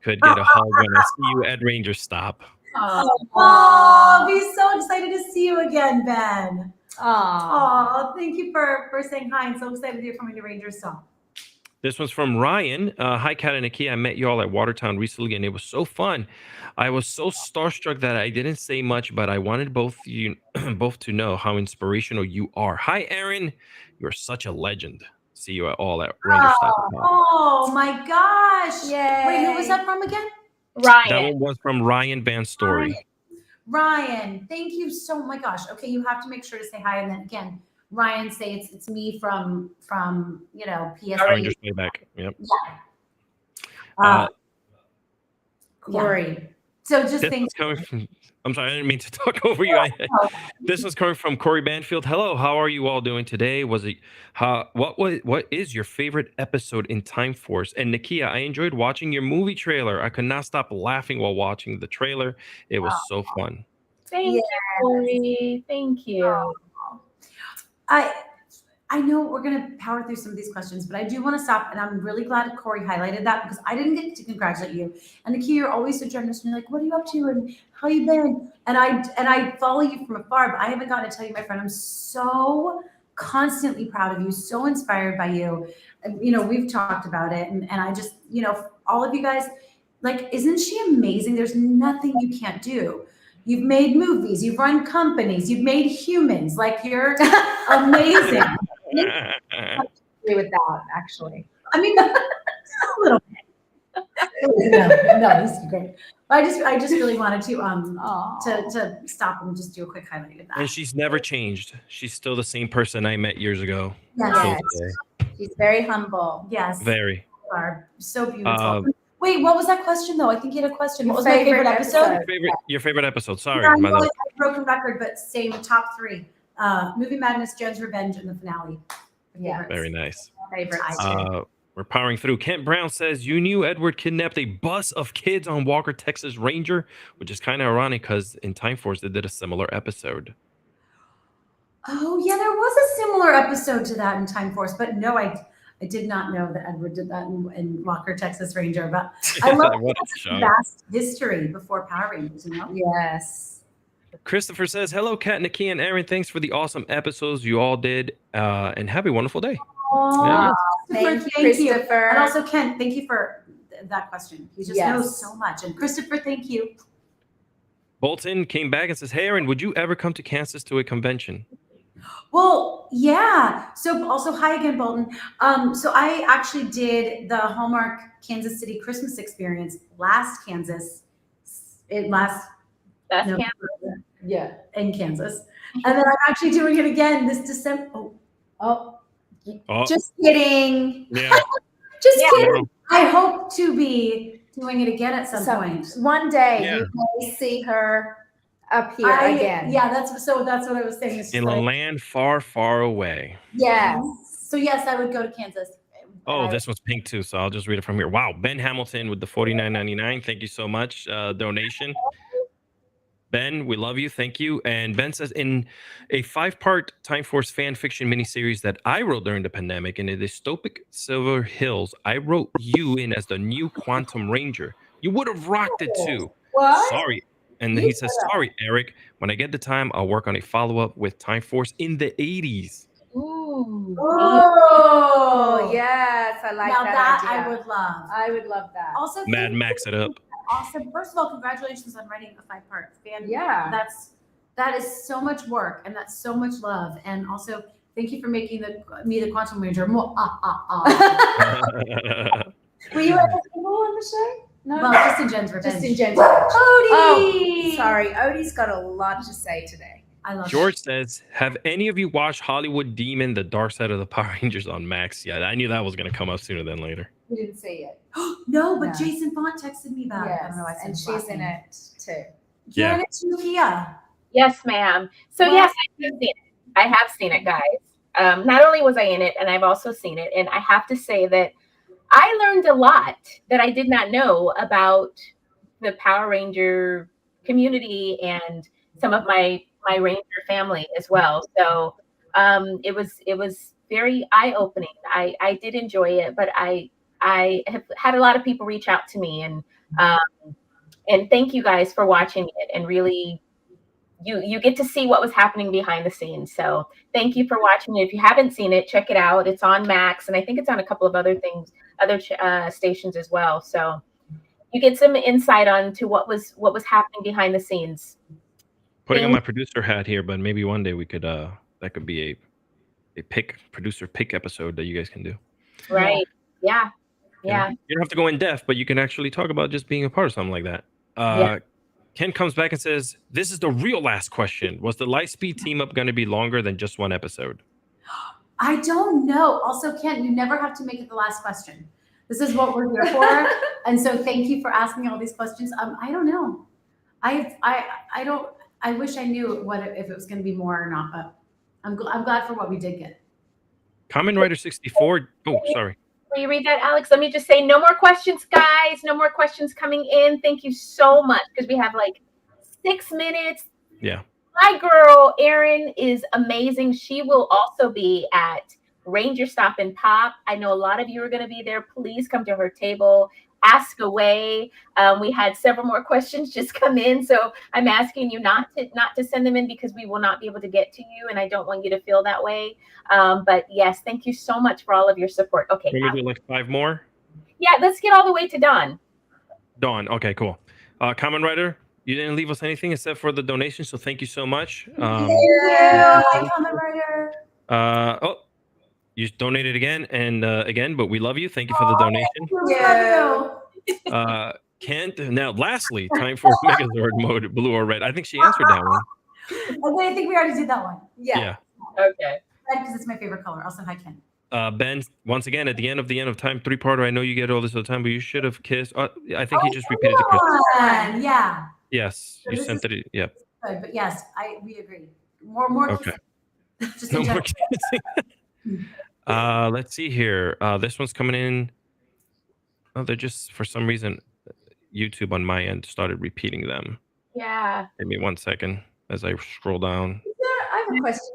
could get a hug when I see you at Ranger Stop. Oh, be so excited to see you again, Ben. Oh, thank you for saying hi. I'm so excited you're coming to Ranger Stop. This one's from Ryan. Hi, Cat and Nakia. I met you all at Watertown recently, and it was so fun. I was so starstruck that I didn't say much, but I wanted both to know how inspirational you are. Hi, Erin. You're such a legend. See you all at Ranger Stop. Oh my gosh! Yay. Wait, who was that from again? Ryan. That one was from Ryan Van Story. Ryan, thank you so. My gosh. Okay, you have to make sure to say hi, and then again, Ryan, say it's me from PS. Rangers Playback. Yep. Corey. So just This think. one's coming from. I'm sorry, I didn't mean to talk over you. This one's coming from Corey Banfield. Hello, how are you all doing today? What is your favorite episode in Time Force? And Nakia, I enjoyed watching your movie trailer. I could not stop laughing while watching the trailer. It was so fun. Thank you, Corey. Thank you. I know we're going to power through some of these questions, but I do want to stop. And I'm really glad Corey highlighted that because I didn't get to congratulate you. And Nakia, you're always so generous. And you're like, what are you up to? And how you been? And I follow you from afar, but I haven't gotten to tell you, my friend, I'm so constantly proud of you, so inspired by you. And, we've talked about it. And I just, all of you guys, like, isn't she amazing? There's nothing you can't do. You've made movies, you've run companies, you've made humans. Like, you're amazing. I agree with that, actually. I mean, a little bit. No, this is great. I just really wanted to stop and just do a quick highlight of that. And she's never changed. She's still the same person I met years ago. Yes. She's very humble. Yes. Very. You are so beautiful. Wait, what was that question though? I think you had a question. What was my favorite episode? Your favorite episode. Sorry. Yeah, I know it's a broken record, but same top three. Movie Madness, Jen's Revenge, and the finale. Yeah. Very nice. Favorites. We're powering through. Kent Brown says, you knew Edward kidnapped a bus of kids on Walker, Texas Ranger, which is kind of ironic because in Time Force, they did a similar episode. Oh, yeah, there was a similar episode to that in Time Force, but no, I did not know that Edward did that in Walker, Texas Ranger, but I love vast history before Power Rangers, Yes. Christopher says, hello, Cat, Nakia, and Erin. Thanks for the awesome episodes you all did, and have a wonderful day. Oh, Thank you, Christopher. And also, Ken, thank you for that question. He just Yes. knows so much. And Christopher, thank you. Bolton came back and says, "Hey, Erin, would you ever come to Kansas to a convention?" Well, yeah. So also, hi again, Bolton. So I actually did the Hallmark Kansas City Christmas experience last Kansas. That's No, Kansas. Yeah. in Kansas, and then I'm actually doing it again this December. Oh, Oh, just kidding. yeah. Just Yeah. kidding. I hope to be doing it again at some So, point. one day Yeah. you may see her up here again. Yeah, that's what I was saying. It's just In a like, land far, far away. Yes. so yes, I would go to Kansas. Oh, this one's pink too, so I'll just read it from here. Wow, Ben Hamilton with the $49.99. Thank you so much. Donation. Ben, we love you. Thank you. And Ben says, in a 5-part Time Force fan fiction miniseries that I wrote during the pandemic in the dystopic Silver Hills, I wrote you in as the new Quantum Ranger. You would have rocked it too. What? Sorry. And he says, sorry, Eric. When I get the time, I'll work on a follow-up with Time Force in the 80s. Ooh. Oh, yes. I like now that that idea. I would love. I would love that. Also, Mad thank Max it up. awesome. First of all, congratulations on writing a 5-part fan. Yeah. That is so much work and that's so much love. And also, thank you for making me the Quantum Ranger. Were you ever single on the show? No. Well, just in Jen's revenge. Just in Jen's revenge. Odie! Oh, sorry. Odie's got a lot to say today. I love George says, have any of you watched Hollywood Demon, The Dark Side of the Power Rangers on Max yet? I knew that was going to come up sooner than later. We didn't see it. No, but No. Jason Font texted me about it. I don't know why I said and his she's last in name. it too. Yeah. Janet Nakia. Yes, ma'am. So yes, I have seen it. I have seen it, guys. Not only was I in it, and I've also seen it, and I have to say that I learned a lot that I did not know about the Power Ranger community and some of my Ranger family as well. So it was very eye-opening. I did enjoy it, but I have had a lot of people reach out to me and thank you guys for watching it and really you get to see what was happening behind the scenes. So thank you for watching it. If you haven't seen it, check it out. It's on Max, and I think it's on a couple of other things, other stations as well. So you get some insight onto what was happening behind the scenes. Putting on my producer hat here, but maybe one day we could that could be a producer pick episode that you guys can do. Right. Yeah. You don't have to go in depth, but you can actually talk about just being a part of something like that. Ken comes back and says, this is the real last question. Was the Lightspeed team up going to be longer than just one episode? I don't know. Also, Ken, you never have to make it the last question. This is what we're here for. And so thank you for asking all these questions. I don't know. I wish I knew if it was going to be more or not, but I'm glad for what we did get. Kamen Rider 64. Oh, sorry. Will you read that, Alex? Let me just say, no more questions, guys. No more questions coming in. Thank you so much because we have like 6 minutes. Yeah. My girl, Erin, is amazing. She will also be at Ranger Stop and Pop. I know a lot of you are going to be there. Please come to her table. Ask away. We had several more questions just come in, so I'm asking you not to send them in because we will not be able to get to you, and I don't want you to feel that way. But yes, thank you so much for all of your support. Okay, Can we do like 5 more? Yeah, let's get all the way to Dawn. Dawn. Okay, cool. Kamen Rider, you didn't leave us anything except for the donation, so thank you so much. Hi, Kamen Rider. Oh, you donated again and again, but we love you. Thank you for the donation. Yeah. Kent. Now, lastly, time for Megazord mode, blue or red. I think she answered that one. Okay, I think we already did that one. Yeah. Okay. Red because it's my favorite color. Also, hi, Ken. Ben, once again, at the end of time, 3-parter. I know you get all this all the time, but you should have kissed. I think he just repeated the question. Yeah. Yes, So you this sent it. Yep. Good, but yes, we agree. More. Okay. Kissing. Just No in more general. kissing. Let's see here. This one's coming in. Oh, they're just for some reason YouTube on my end started repeating them. Yeah. Give me 1 second as I scroll down. I have a question.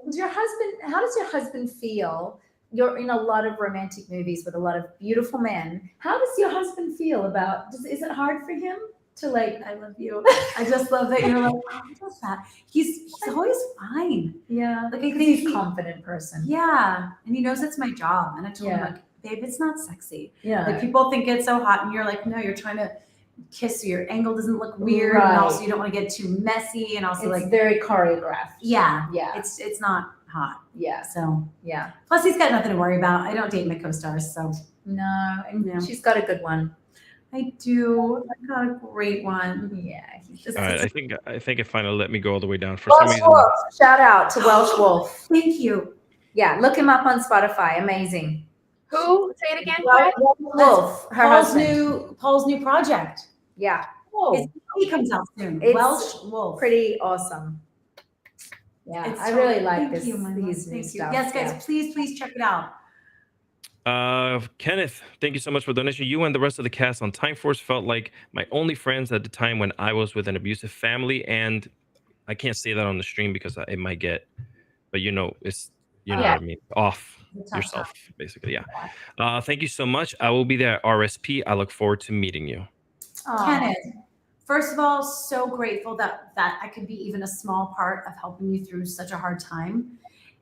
How does your husband feel? You're in a lot of romantic movies with a lot of beautiful men. How does your husband feel about? Is it hard for him to like? I love you. I just love that you're like, oh, what's that? He's always fine. Yeah, Like I think he's a confident person. Yeah, and he knows it's my job. And I told him Yeah. like, babe, it's not sexy. Yeah. Like people think it's so hot, and you're like, no, you're trying to kiss. Your angle doesn't look weird, Right. and also you don't want to get too messy, and also It's like, very choreographed. yeah, Yeah. it's not hot. Yeah. So Yeah. plus he's got nothing to worry about. I don't date my co-stars, so No, and Yeah. she's got a good one. I do. I got a great one. Yeah. He's This All right, is- I think it finally let me go all the way down for some Welsh reason. Wolf. Shout out to Welsh Wolf. Thank you. Yeah, look him up on Spotify. Amazing. Who? Say it again. Welsh Fred? Wolf, her husband. Paul's new project. Yeah, Oh, He comes out soon. It's Welsh Wolf. pretty awesome. Yeah, It's I so- really like thank this. you, my love. These new Thank you. stuff. Yes, guys, yeah. please check it out. Kenneth, thank you so much for the donation. You and the rest of the cast on Time Force felt like my only friends at the time when I was with an abusive family, and I can't say that on the stream because it might get, but it's what I mean, off yourself, basically. Yeah. Thank you so much. I will be there at RSP. I look forward to meeting you. Aw. Kenneth, first of all, so grateful that I could be even a small part of helping you through such a hard time.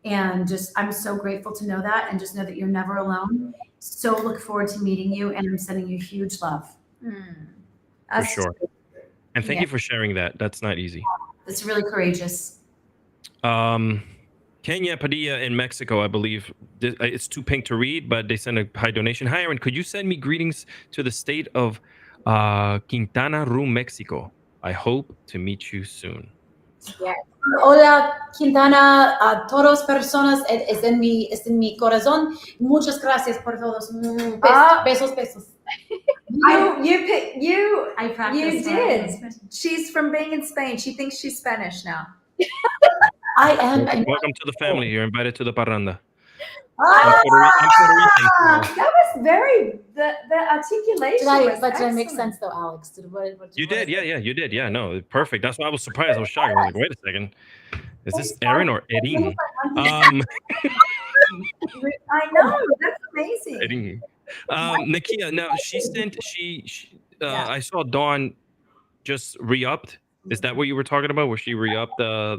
And just, I'm so grateful to know that, and just know that you're never alone. So look forward to meeting you, and I'm sending you huge love. For That's- sure. And thank you for sharing that. That's not easy. It's really courageous. Kenya Padilla in Mexico, I believe. It's too pink to read, but they sent a high donation. Hi, Erin. Could you send me greetings to the state of Quintana Roo, Mexico? I hope to meet you soon. Hola, Quintana, a todos personas, es en mi corazón. Muchas gracias por todos. Besos, besos. I practiced. You did. She's from being in Spain. She thinks she's Spanish now. I am. Welcome to the family. You're invited to the parranda. Ah, I'm Puerto Rican. that was very the articulation. Did I was make excellent. sense though, Alex? You did, yeah, you did, yeah. No, perfect. That's why I was surprised. I was shocked. I was like, wait a second, is this Erin or Erin? I know, that's amazing. Erin. Nakia. Now she sent. I saw Dawn just re-upped. Is that what you were talking about? Where she re-upped or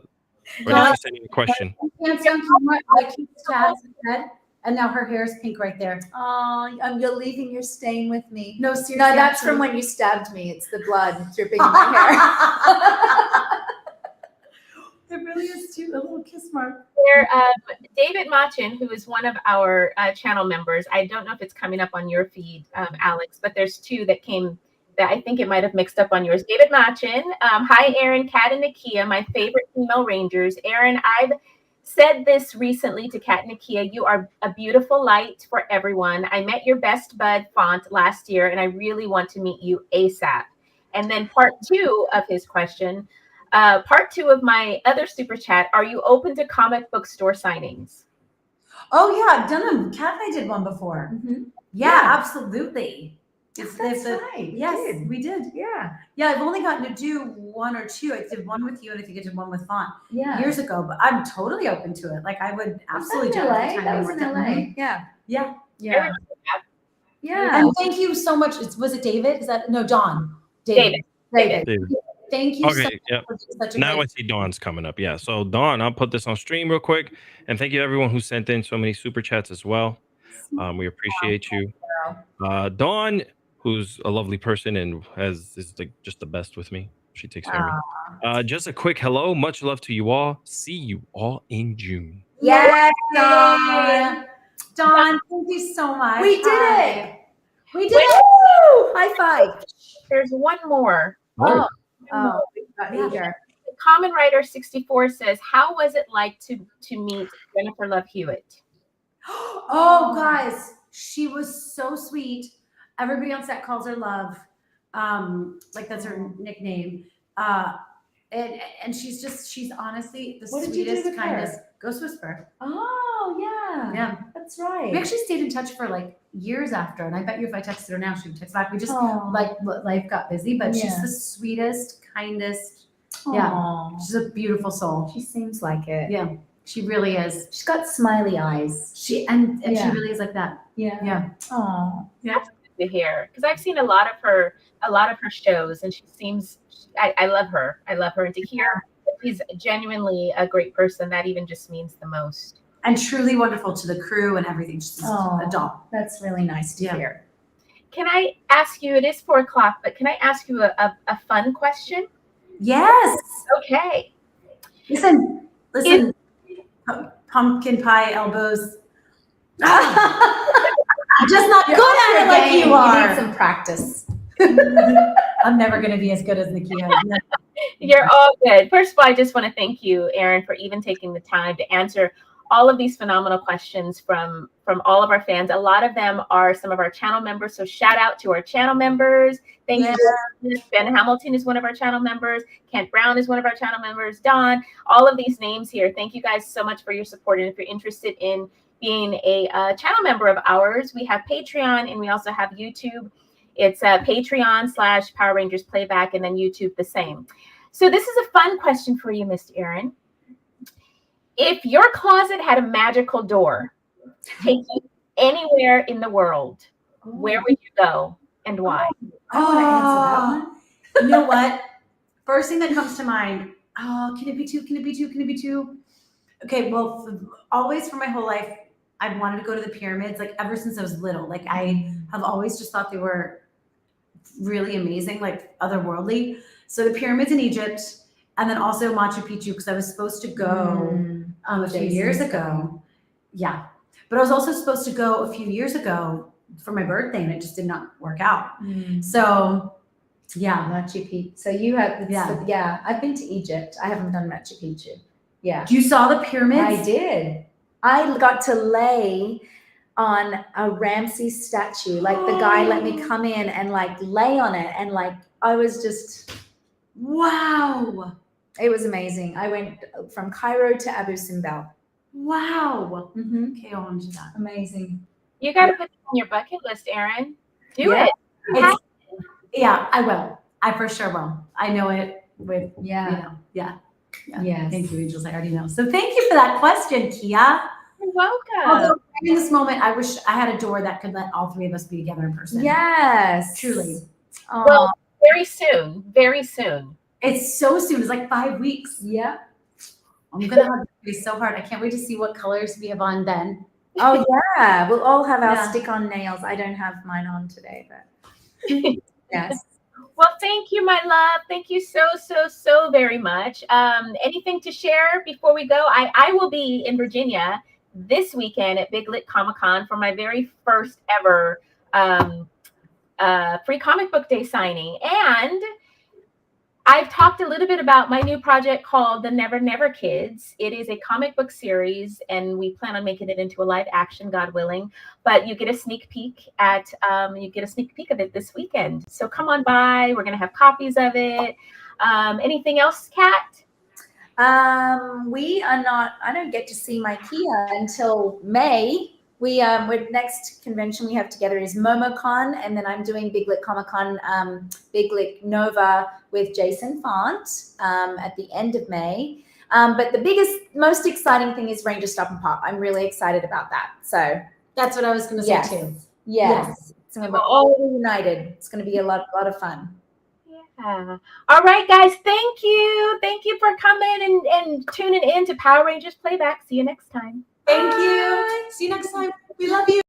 did she send you a question? Like Chad's head, and now her hair is pink right there. Oh, you're leaving your stain with me. No, seriously. No, that's from when you stabbed me. It's the blood dripping in my hair. It really is too. A little kiss mark. there, David Machin, who is one of our channel members. I don't know if it's coming up on your feed, Alex, but there's two that came that I think it might have mixed up on yours. David Machin. Hi, Erin, Cat and Nakia, my favorite female rangers. Erin, I've said this recently to Cat and Nakia. You are a beautiful light for everyone. I met your best bud font last year, and I really want to meet you ASAP. And then part two of his question. Part two of my other super chat. Are you open to comic book store signings? Oh yeah, I've done them. Kat and I did one before. Mhm. Yeah, absolutely. That's right. Yes, Did. we did. Yeah. Yeah, I've only gotten to do one or two. I did one with you, and I think I did one with Font Yeah. years ago. But I'm totally open to it. Like I would absolutely That do was it. in LA. That was in LA. Yeah. Yeah. Yeah. Yeah. And thank you so much. Was it David? Is that no Dawn? David. David. Thank you so Okay, yeah. much. Such a Now I great- see Dawn's coming up. Yeah. So Dawn, I'll put this on stream real quick. And thank you everyone who sent in so many super chats as well. We appreciate you. Dawn, who's a lovely person and is like just the best with me. She takes care of me. Just a quick hello. Much love to you all. See you all in June. Yes. Dawn. Dawn, thank you so much. We did Hi. it. We did it. Woo! High five. There's one more. Oh, we got eager. Common Writer 64 says, "How was it like to meet Jennifer Love Hewitt?" Oh, guys, she was so sweet. Everybody on set calls her Love. Like that's her nickname. And she's honestly the What did you do sweetest, with her? kindest. Ghost Whisperer. Oh, yeah. Yeah. That's right. We actually stayed in touch for like years after, and I bet you if I texted her now, she would text back. We just Oh. like life got busy, but she's Yeah. the sweetest, kindest. Yeah. Aw. She's a beautiful soul. She seems like it. Yeah, she really is. She's got smiley eyes. She Yeah. she really is like that. Yeah. Yeah. Oh. To hear, because I've seen a lot of her shows, and she seems. I love her. I love her, and to hear that she's genuinely a great person, that even just means the most. and truly wonderful to the crew and everything. Just a doll. That's really nice to hear. Can I ask you, it is 4:00, but can I ask you a fun question? Yes. Okay. Listen, pumpkin pie elbows. I'm just not good at it like you are. You need some practice. I'm never going to be as good as Nakia. You're all good. First of all, I just want to thank you, Erin, for even taking the time to answer all of these phenomenal questions from all of our fans. A lot of them are some of our channel members. So shout out to our channel members. Thank you. Ben Hamilton is one of our channel members. Kent Brown is one of our channel members. Don, all of these names here. Thank you guys so much for your support. And if you're interested in being a channel member of ours, we have Patreon and we also have YouTube. It's Patreon/Power Rangers Playback, and then YouTube the same. So this is a fun question for you, Miss Erin. If your closet had a magical door, take you anywhere in the world, where would you go and why? I want to answer that one. You know what? First thing that comes to mind, can it be two? Can it be two? Can it be two? Okay, well, always for my whole life, I've wanted to go to the pyramids, like ever since I was little. Like I have always just thought they were really amazing, like otherworldly. So the pyramids in Egypt, and then also Machu Picchu, because I was supposed to go a few years ago. Yeah. But I was also supposed to go a few years ago for my birthday, and it just did not work out. So yeah. Machu Picchu. So you have, I've been to Egypt. I haven't done Machu Picchu. Yeah. You saw the pyramids? I did. I got to lay on a Ramses statue. Like the guy let me come in and like lay on it, and like I was just, wow. It was amazing. I went from Cairo to Abu Simbel. Wow. Okay, I want to do that. Amazing. You got to put it on your bucket list, Erin. Do it. Yeah, I will. I for sure will. I know it with, Yeah. Yes. Thank you, Angels. I already know. So thank you for that question, Kia. You're welcome. Although in this moment, I wish I had a door that could let all three of us be together in person. Yes. Truly. Well, very soon. Very soon. It's so soon. It's like 5 weeks. Yeah. I'm going to have to be so hard. I can't wait to see what colors we have on then. Oh, yeah. We'll all have our stick-on nails. I don't have mine on today, but yes. Well, thank you, my love. Thank you so very much. Anything to share before we go? I will be in Virginia this weekend at Big Lit Comic-Con for my very first ever free comic book day signing. And I've talked a little bit about my new project called The Never Never Kids. It is a comic book series, and we plan on making it into a live action, God willing. But you get a sneak peek of it this weekend. So come on by. We're gonna have copies of it. Anything else, Kat? We are not. I don't get to see my Kia until May. We're next convention we have together is MomoCon, and then I'm doing Big Lit Comic Con, Big Lit Nova with Jason Font at the end of May. But the most exciting thing is Ranger Stop and Pop. I'm really excited about that. So that's what I was going to say too. Yes. So we're all reunited. It's going to be a lot of fun. Yeah. All right, guys. Thank you. Thank you for coming and tuning in to Power Rangers Playback. See you next time. Thank you. See you next time. We love you.